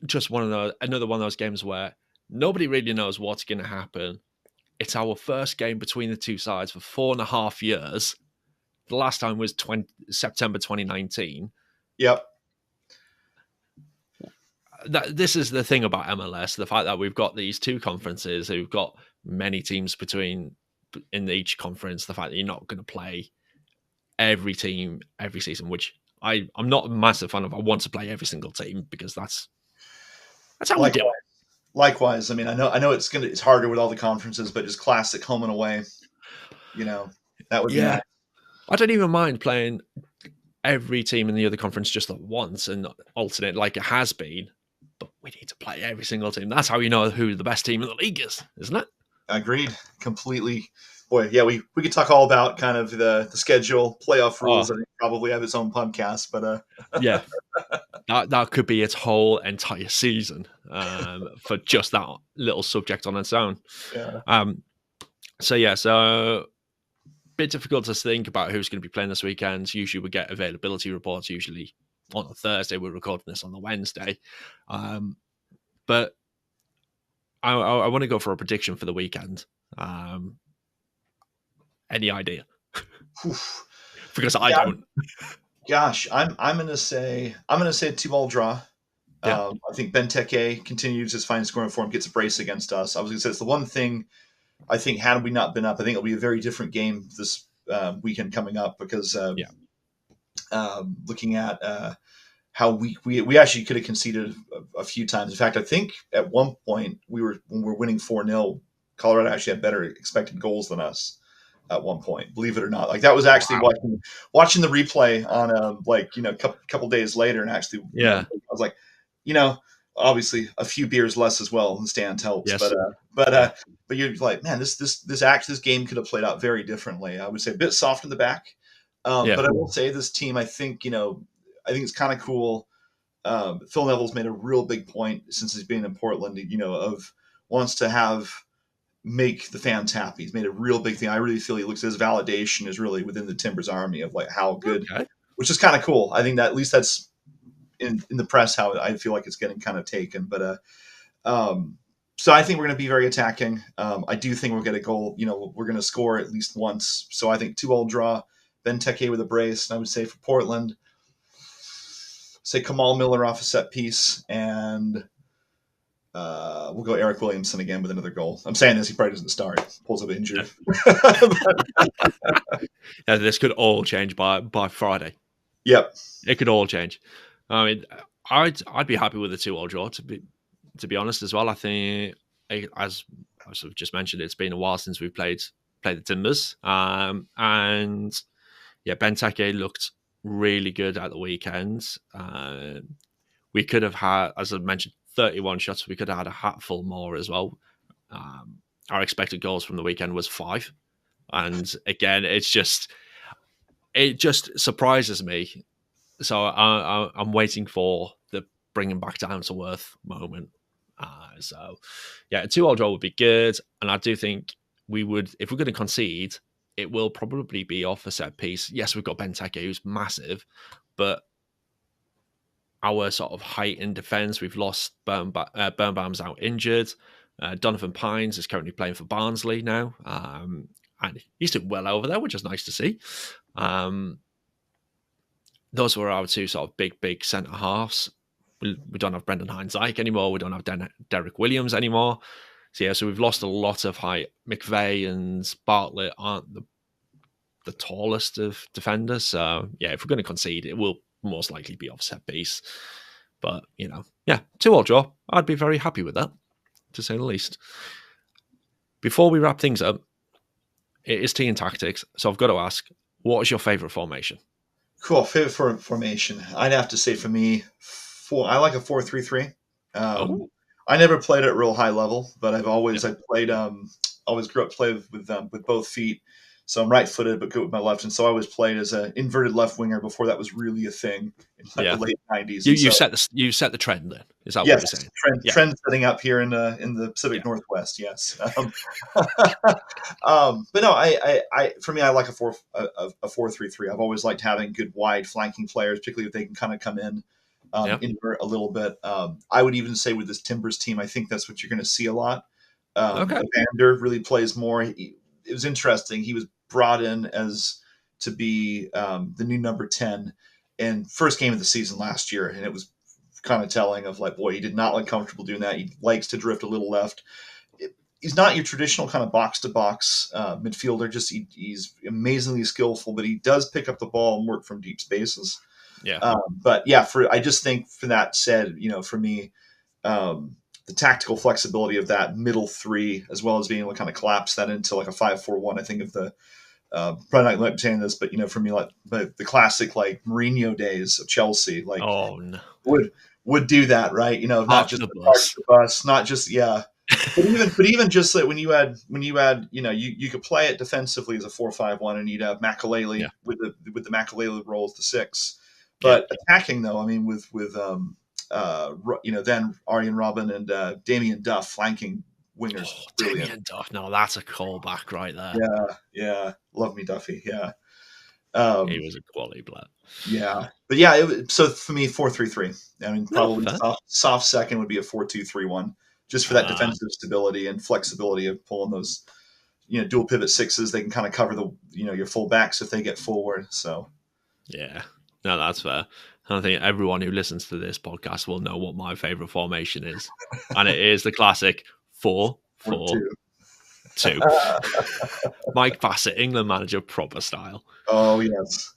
just another one of those games where nobody really knows what's going to happen. It's our first game between the two sides for 4.5 years. The last time was September 2019. Yep. This is the thing about MLS, the fact that we've got these two conferences, we've got many teams in each conference, the fact that you're not going to play every team every season, which I'm not a massive fan of. I want to play every single team because that's how we do it. Likewise. I mean, I know it's harder with all the conferences, but just classic home and away, that would be nice. I don't even mind playing every team in the other conference just at once and alternate like it has been. But we need to play every single team. That's how you know who the best team in the league is, isn't it? Agreed. Completely. Boy, yeah, we could talk all about kind of the schedule, playoff rules. I think probably have its own podcast, but yeah, that could be its whole entire season for just that little subject on its own. Yeah. So bit difficult to think about who's going to be playing this weekend. Usually we get availability reports usually on a Thursday. We're recording this on the Wednesday. But I want to go for a prediction for the weekend. Any idea? Because I don't. Gosh, I'm gonna say a 2-2 draw. Yeah. I think Benteke continues his fine scoring form, gets a brace against us. I was gonna say it's the one thing I think had we not been up, I think it'll be a very different game this weekend coming up because looking at how we actually could have conceded a few times. In fact, I think at one point when we were winning 4-0, Colorado actually had better expected goals than us at one point. Believe it or not, like that was actually watching the replay on a couple days later, and actually I was like, obviously a few beers less as well in the stands helps, yes. but you're like, man, this game could have played out very differently. I would say a bit soft in the back, but I will say this team, I think it's kind of cool. Phil Neville's made a real big point since he's been in Portland, of wants to make the fans happy. He's made a real big thing. I really feel he looks at his validation is really within the Timbers army of like how good, which is kind of cool. I think that at least that's in the press how I feel like it's getting kind of taken. But so I think we're going to be very attacking. I do think we'll get a goal. We're going to score at least once. So I think 2-2 draw. Benteke with a brace. And I would say for Portland, say Kamal Miller off a set piece, and we'll go Eric Williamson again with another goal. I'm saying this, he probably doesn't start. Pulls up injured. Yeah, this could all change by Friday. Yep, it could all change. I mean, I'd be happy with a 2-2 draw to be honest as well. I think, as I sort of just mentioned, it's been a while since we've played the Timbers, and Benteke looked really good at the weekend. We could have had, as I mentioned, 31 shots. We could have had a hatful more as well. Our expected goals from the weekend was 5, and again, it just surprises me. So I'm waiting for the bringing back down to earth moment. A 2-2 draw would be good, and I do think we would, if we're going to concede, it will probably be off a set piece. Yes, we've got Benteke, who's massive, but our sort of height in defence, we've lost Birnbaum's out injured. Donovan Pines is currently playing for Barnsley now. and he's doing well over there, which is nice to see. Those were our two sort of big centre halves. We don't have Brendan Hines-Ike anymore. We don't have Derek Williams anymore. So we've lost a lot of height. McVeigh and Bartlett aren't the tallest of defenders. So, yeah, if we're going to concede, it will most likely be off set piece. But, 2-2 draw. I'd be very happy with that, to say the least. Before we wrap things up, it is tea and tactics. So I've got to ask, what is your favourite formation? Cool. Favorite formation. I'd have to say for me, I like a 4-3-3. I never played at real high level, but I played. Always grew up playing with both feet. So I'm right-footed, but good with my left, and so I always played as an inverted left winger before that was really a thing in the late '90s. You set the trend then. Is that what you're saying? Trend setting up here in the Pacific Northwest. Yes. But no, I for me, I like a 4-3-3. I've always liked having good wide flanking players, particularly if they can kind of come in. Invert a little bit. I would even say with this Timbers team, I think that's what you're going to see a lot. Evander really plays more. It was interesting. He was brought in to be the new number 10 in first game of the season last year, and it was kind of telling of like, boy, he did not look comfortable doing that. He likes to drift a little left. He's not your traditional kind of box-to-box midfielder. Just he's amazingly skillful, but he does pick up the ball and work from deep spaces. But yeah, I just think for that said, for me, the tactical flexibility of that middle three, as well as being able to kind of collapse that into like a 5-4-1. I think of the probably not like saying this, but for me, like the classic like Mourinho days of Chelsea, like would do that, right? Not just the bus, not just but even just like when you had you could play it defensively as a 4-5-1, and you'd have Makalele with the Makalele role as the 6. But attacking though, I mean, with then Arjen Robben and Damien Duff flanking wingers. Damien Duff, no, that's a callback right there. Yeah, love me Duffy. Yeah, he was a quality player. Yeah, but so for me, 4-3-3. I mean, probably soft second would be a 4-2-3-1, just for that defensive stability and flexibility of pulling those, dual pivot 6s. They can kind of cover your full backs if they get forward. So yeah. No, that's fair. I think everyone who listens to this podcast will know what my favourite formation is. And it is the classic 4-4-2. Mike Bassett, England manager, proper style. Oh, yes.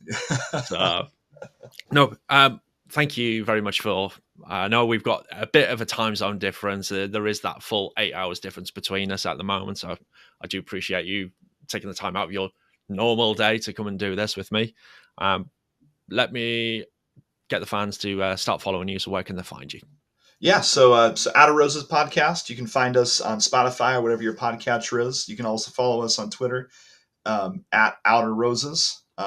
Thank you very much for... I know we've got a bit of a time zone difference. There is that full 8 hours difference between us at the moment. So I do appreciate you taking the time out of your normal day to come and do this with me. Let me get the fans to start following you. So where can they find you? Yeah, so Out of Roses podcast. You can find us on Spotify or whatever your podcatcher is. You can also follow us on Twitter at Outer Roses. We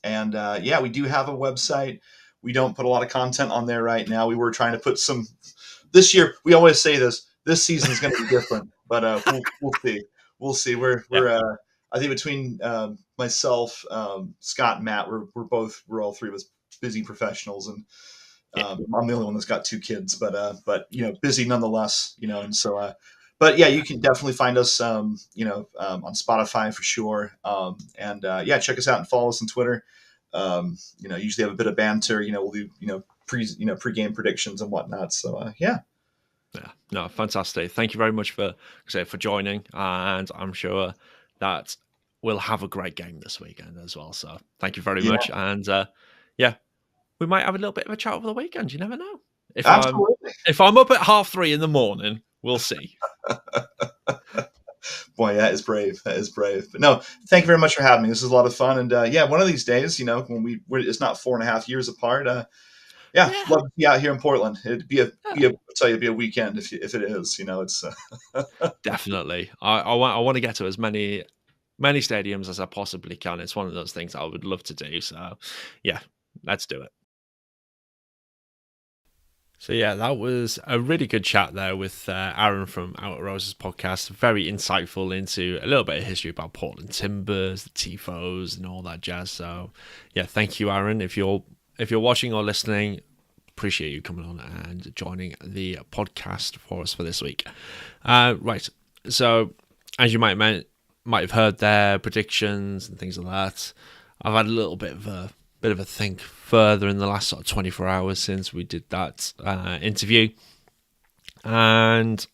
do have a website. We don't put a lot of content on there right now. We were trying to put some this year. We always say this season is going to be different, but we'll see. We'll see. We're I think between myself, Scott, and Matt, we're all three of us busy professionals, and I'm the only one that's got 2 kids, but busy nonetheless, and so, but yeah, you can definitely find us, on Spotify for sure. Check us out and follow us on Twitter. Usually have a bit of banter, we'll do, pre-game predictions and whatnot. So, yeah. Yeah, no, fantastic. Thank you very much for joining, and I'm sure that we'll have a great game this weekend as well. So thank you very much. And we might have a little bit of a chat over the weekend. You never know. If I'm up at 3:30 in the morning, we'll see. Boy, that is brave. But no, thank you very much for having me. This is a lot of fun. And one of these days, when it's not 4.5 years apart, love to be out here in Portland. It'd be it'd be a weekend if it is. It's definitely. I want to get to as many stadiums as I possibly can. It's one of those things I would love to do. So, yeah, let's do it. So, yeah, that was a really good chat there with Aaron from Outer Roses podcast. Very insightful into a little bit of history about Portland Timbers, the Tifos, and all that jazz. So, yeah, thank you, Aaron. If you're watching or listening, appreciate you coming on and joining the podcast for us for this week. Right. So, as you might might have heard their predictions and things like that. I've had a little bit of a think further in the last sort of 24 hours since we did that interview, and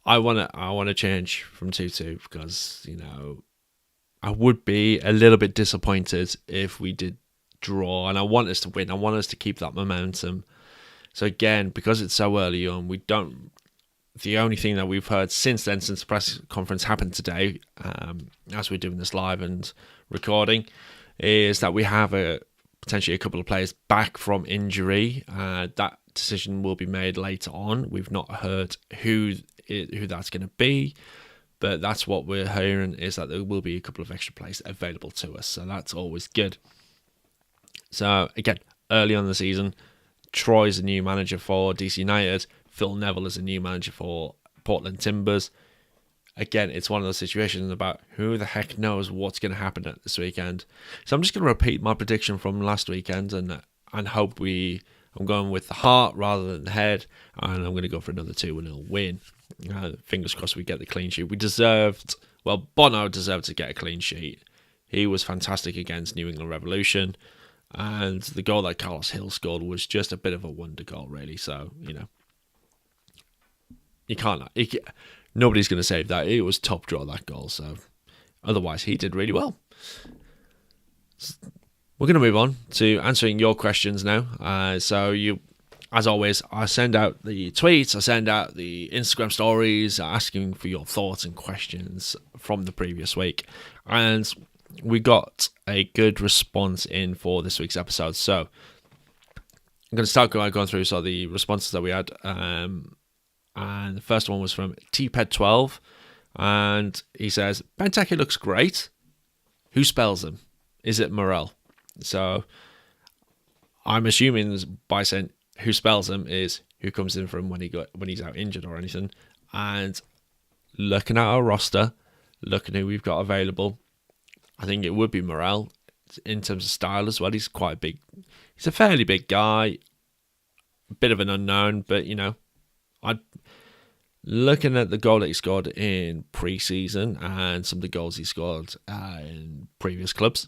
I want to change from 2-2 because I would be a little bit disappointed if we did draw, and I want us to win. I want us to keep that momentum. So again, because it's so early on, we don't. The only thing that we've heard since then, since the press conference happened today, as we're doing this live and recording, is that we have potentially a couple of players back from injury. That decision will be made later on. We've not heard who that's going to be, but that's what we're hearing, is that there will be a couple of extra players available to us. So that's always good. So again, early on in the season, Troy's a new manager for DC United. Phil Neville is a new manager for Portland Timbers. Again, it's one of those situations about who the heck knows what's going to happen at this weekend. So I'm just going to repeat my prediction from last weekend and hope I'm going with the heart rather than the head, and I'm going to go for another 2-0 win. Fingers crossed we get the clean sheet. Bono deserved to get a clean sheet. He was fantastic against New England Revolution, and the goal that Carlos Hill scored was just a bit of a wonder goal, really. So, nobody's going to save that. It was top draw, that goal. So otherwise, he did really well. We're going to move on to answering your questions now. As always, I send out the tweets, I send out the Instagram stories asking for your thoughts and questions from the previous week. And we got a good response in for this week's episode. So I'm going to start going through the responses that we had. And the first one was from TPED12, and he says, Benteke looks great. Who spells him? Is it Morel? So I'm assuming by saying who spells him is who comes in for him when he's out injured or anything. And looking at our roster, looking who we've got available, I think it would be Morel. In terms of style as well, he's quite big. He's a fairly big guy, a bit of an unknown, but looking at the goal that he scored in pre-season and some of the goals he scored in previous clubs,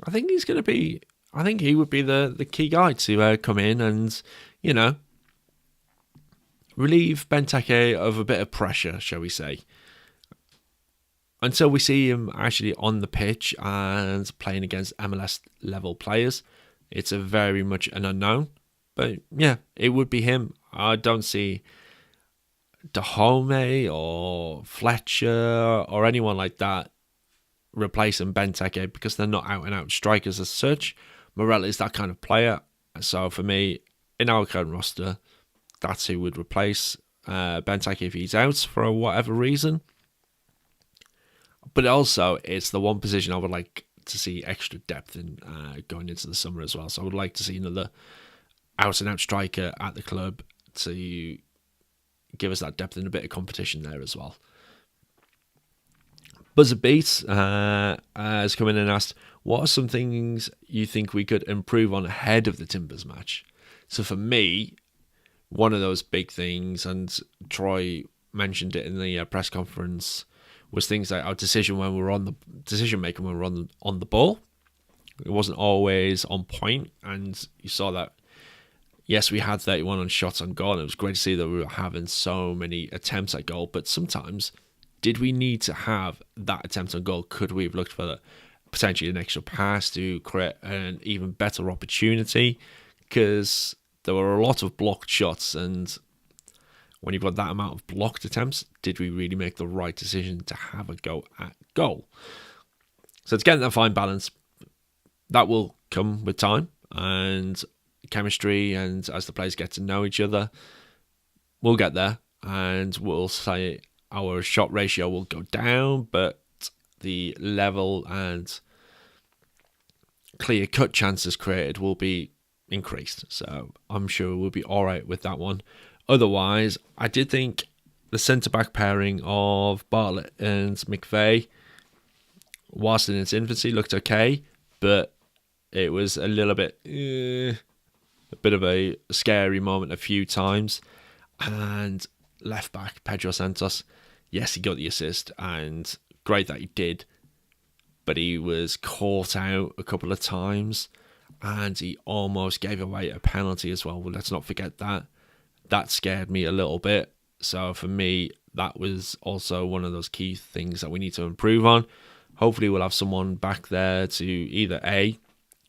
I think he would be the key guy to come in and, relieve Benteke of a bit of pressure, shall we say. Until we see him actually on the pitch and playing against MLS level players, it's a very much an unknown. But yeah, it would be him. I don't see Dahome or Fletcher or anyone like that replacing Benteke because they're not out-and-out strikers as such. Morel is that kind of player. So for me, in our current roster, that's who would replace Benteke if he's out for whatever reason. But also, it's the one position I would like to see extra depth in going into the summer as well. So I would like to see another out-and-out striker at the club to give us that depth and a bit of competition there as well. Buzzer Beat has come in and asked, what are some things you think we could improve on ahead of the Timbers match? So for me, one of those big things, and Troy mentioned it in the press conference, was things like our decision making when we were on the ball. It wasn't always on point, and you saw that. Yes, we had 31 on shots on goal, and it was great to see that we were having so many attempts at goal. But sometimes, did we need to have that attempt on goal? Could we have looked for potentially an extra pass to create an even better opportunity? Because there were a lot of blocked shots, and when you've got that amount of blocked attempts, did we really make the right decision to have a go at goal? So it's getting that fine balance. That will come with time and chemistry, and as the players get to know each other, we'll get there, and we'll say our shot ratio will go down, but the level and clear-cut chances created will be increased. So I'm sure we'll be all right with that one. Otherwise, I did think the centre-back pairing of Bartlett and McVeigh, whilst in its infancy, looked okay, but it was a little bit... a bit of a scary moment a few times. And left back Pedro Santos, yes, he got the assist, and great that he did, but he was caught out a couple of times and he almost gave away a penalty as well. Well, let's not forget that. That scared me a little bit. So for me, that was also one of those key things that we need to improve on. Hopefully we'll have someone back there to either A,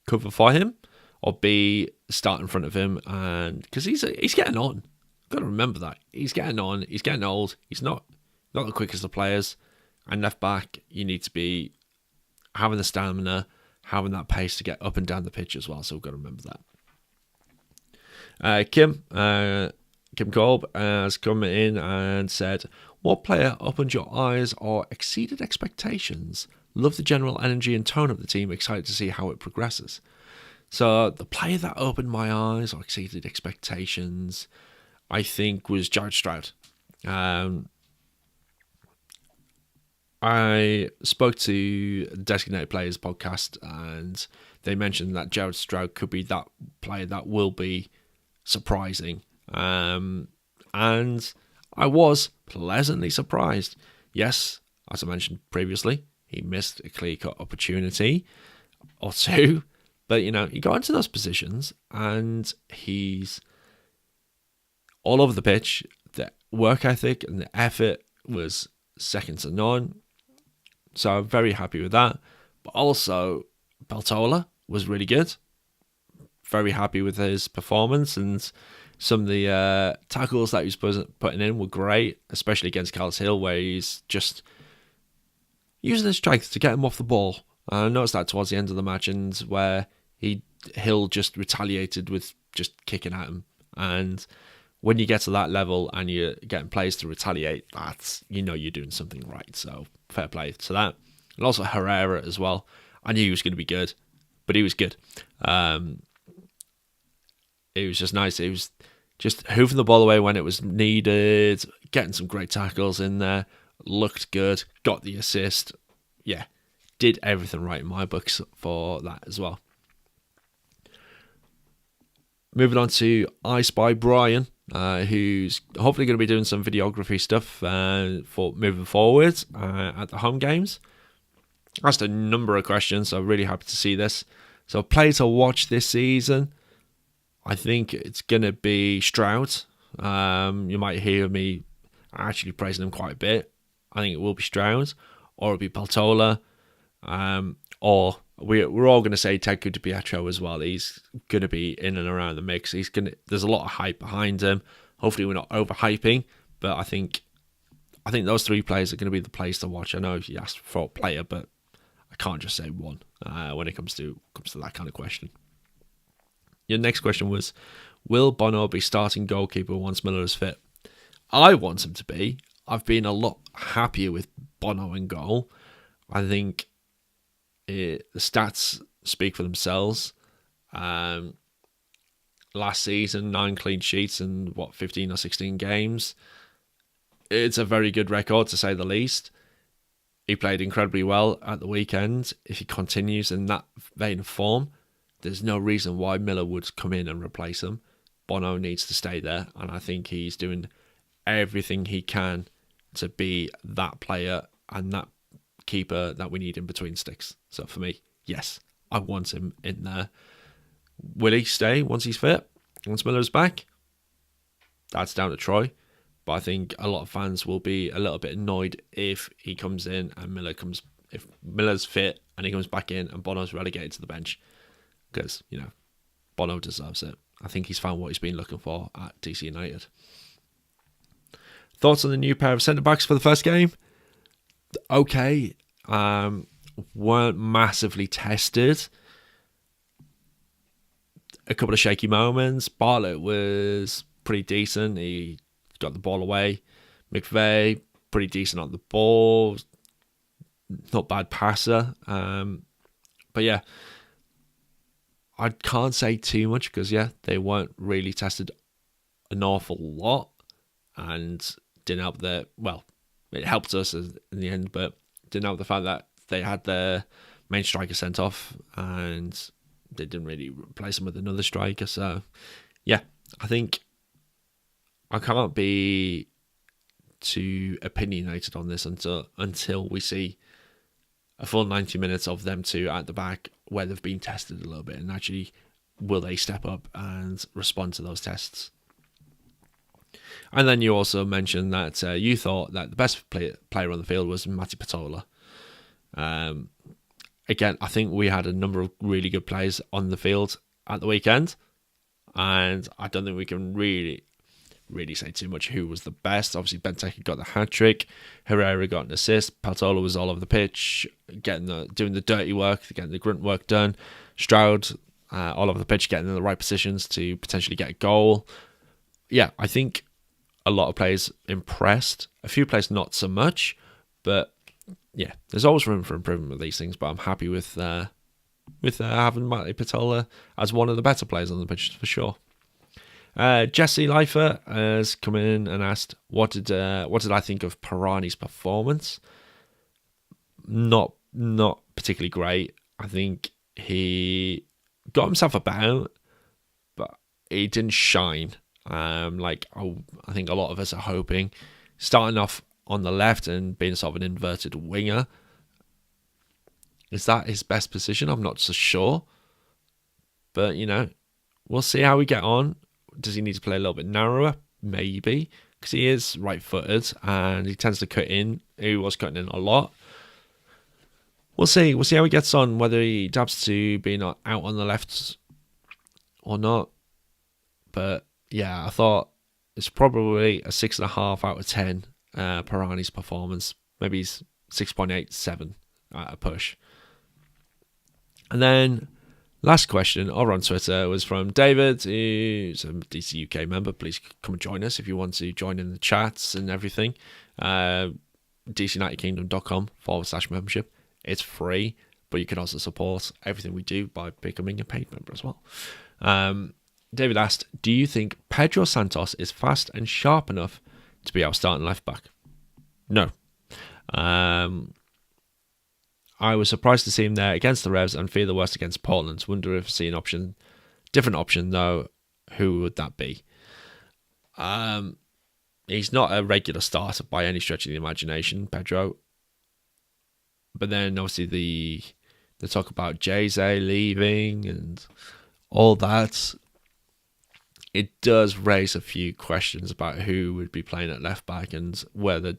cover for him, or B, start in front of him. And because he's getting on. Got to remember that. He's getting on. He's getting old. He's not the quickest of players. And left back, you need to be having the stamina, having that pace to get up and down the pitch as well. So we've got to remember that. Kim Kolb has come in and said, what player opened your eyes or exceeded expectations? Love the general energy and tone of the team. Excited to see how it progresses. So the player that opened my eyes or exceeded expectations, I think, was Jared Stroud. I spoke to Designated Players podcast and they mentioned that Jared Stroud could be that player that will be surprising. And I was pleasantly surprised. Yes, as I mentioned previously, he missed a clear-cut opportunity or two. But, he got into those positions and he's all over the pitch. The work ethic and the effort was second to none. So I'm very happy with that. But also, Peltola was really good. Very happy with his performance, and some of the tackles that he was putting in were great, especially against Carlos Hill, where he's just using his strength to get him off the ball. I noticed that towards the end of the match, and where Hill just retaliated with just kicking at him. And when you get to that level and you're getting players to retaliate, that's, you're doing something right. So fair play to that. And also Herrera as well. I knew he was going to be good, but he was good. It was just nice. It was just hoofing the ball away when it was needed, getting some great tackles in there, looked good, got the assist. Yeah, did everything right in my books for that as well. Moving on to I Spy Brian, who's hopefully going to be doing some videography stuff for moving forward at the home games. Asked a number of questions, so I'm really happy to see this. So play to watch this season, I think it's going to be Stroud. You might hear me actually praising him quite a bit. I think it will be Stroud, or it'll be Peltola, or we're all going to say Ted DiPietro as well. He's going to be in and around the mix. There's a lot of hype behind him. Hopefully we're not overhyping, but I think those three players are going to be the players to watch. I know you asked for a player, but I can't just say one when it comes to that kind of question. Your next question was, will Bono be starting goalkeeper once Miller is fit? I want him to be. I've been a lot happier with Bono in goal. I think the stats speak for themselves. Last season, 9 clean sheets in 15 or 16 games. It's a very good record, to say the least. He played incredibly well at the weekend. If he continues in that vein of form, there's no reason why Miller would come in and replace him. Bono needs to stay there, and I think he's doing everything he can to be that player and that keeper that we need in between sticks. So for me, yes, I want him in there. Will he stay once he's fit? Once Miller's back? That's down to Troy. But I think a lot of fans will be a little bit annoyed if he comes in and if Miller's fit and he comes back in and Bono's relegated to the bench. Because, Bono deserves it. I think he's found what he's been looking for at DC United. Thoughts on the new pair of centre-backs for the first game? Okay. Weren't massively tested. A couple of shaky moments. Bartlett was pretty decent. He got the ball away. McVeigh, pretty decent on the ball. Not bad passer. But yeah, I can't say too much because, they weren't really tested an awful lot and didn't help it helped us in the end, but didn't help the fact that they had their main striker sent off and they didn't really replace him with another striker. So, I think I can't be too opinionated on this until we see a full 90 minutes of them two at the back where they've been tested a little bit, and actually will they step up and respond to those tests. And then you also mentioned that you thought that the best player on the field was Matti Patola. Again, I think we had a number of really good players on the field at the weekend, and I don't think we can really say too much who was the best. Obviously, Benteke got the hat-trick, Herrera got an assist, Patola was all over the pitch, doing the dirty work, getting the grunt work done, Stroud all over the pitch, getting in the right positions to potentially get a goal. Yeah, I think a lot of players impressed, a few players not so much, but yeah, there's always room for improvement with these things, but I'm happy with having Matti Patola as one of the better players on the pitch for sure. Jesse Leifer has come in and asked, what did I think of Pirani's performance? Not particularly great. I think he got himself about, but he didn't shine. I think a lot of us are hoping, starting off on the left and being sort of an inverted winger. Is that his best position? I'm not so sure. But, we'll see how we get on. Does he need to play a little bit narrower? Maybe. Because he is right-footed and he tends to cut in. He was cutting in a lot. We'll see. We'll see how he gets on, whether he adapts to being out on the left or not. But, yeah, I thought it's probably a 6.5 out of 10. Pirani's performance. Maybe he's 6.87 at a push. And then last question over on Twitter was from David, who's a DCUK member. Please come and join us if you want to join in the chats and everything. DCUnitedKingdom.com/membership. It's free, but you can also support everything we do by becoming a paid member as well. David asked, do you think Pedro Santos is fast and sharp enough to be our starting left back? No. I was surprised to see him there against the Revs and fear the worst against Portland. Wonder if I see different option though. Who would that be? He's not a regular starter by any stretch of the imagination, Pedro. But then obviously the talk about Jose leaving and all that. It does raise a few questions about who would be playing at left back and whether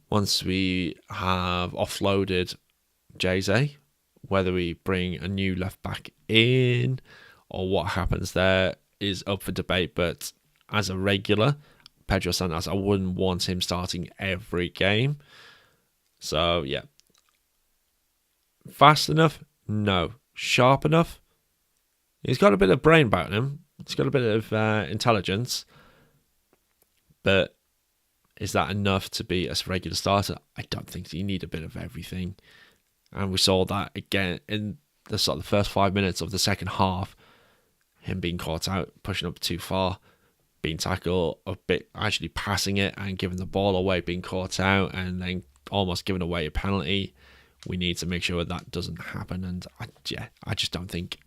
once we have offloaded Jose, whether we bring a new left back in or what happens there is up for debate. But as a regular, Pedro Santos, I wouldn't want him starting every game. So, yeah. Fast enough? No. Sharp enough? He's got a bit of brain about him. He's got a bit of intelligence. But is that enough to be a regular starter? I don't think you need a bit of everything. And we saw that again in the first 5 minutes of the second half. Him being caught out, pushing up too far, being tackled a bit, actually passing it and giving the ball away, being caught out, and then almost giving away a penalty. We need to make sure that doesn't happen. And I just don't think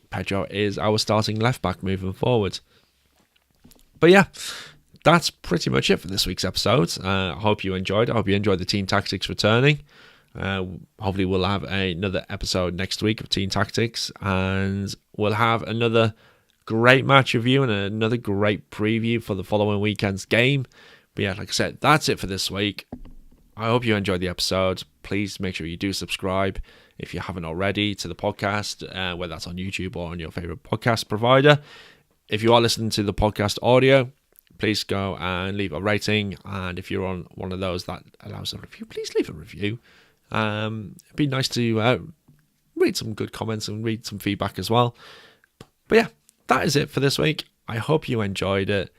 Pedro is our starting left back moving forward. But yeah, that's pretty much it for this week's episode. I hope you enjoyed it. I hope you enjoyed the Team Tactics returning. Hopefully we'll have another episode next week of Team Tactics, and we'll have another great match review and another great preview for the following weekend's game. But yeah, like I said, that's it for this week. I hope you enjoyed the episode. Please make sure you do subscribe if you haven't already to the podcast, whether that's on YouTube or on your favorite podcast provider. If you are listening to the podcast audio, please go and leave a rating. And if you're on one of those that allows a review, please leave a review. It'd be nice to read some good comments and read some feedback as well. But yeah, that is it for this week. I hope you enjoyed it.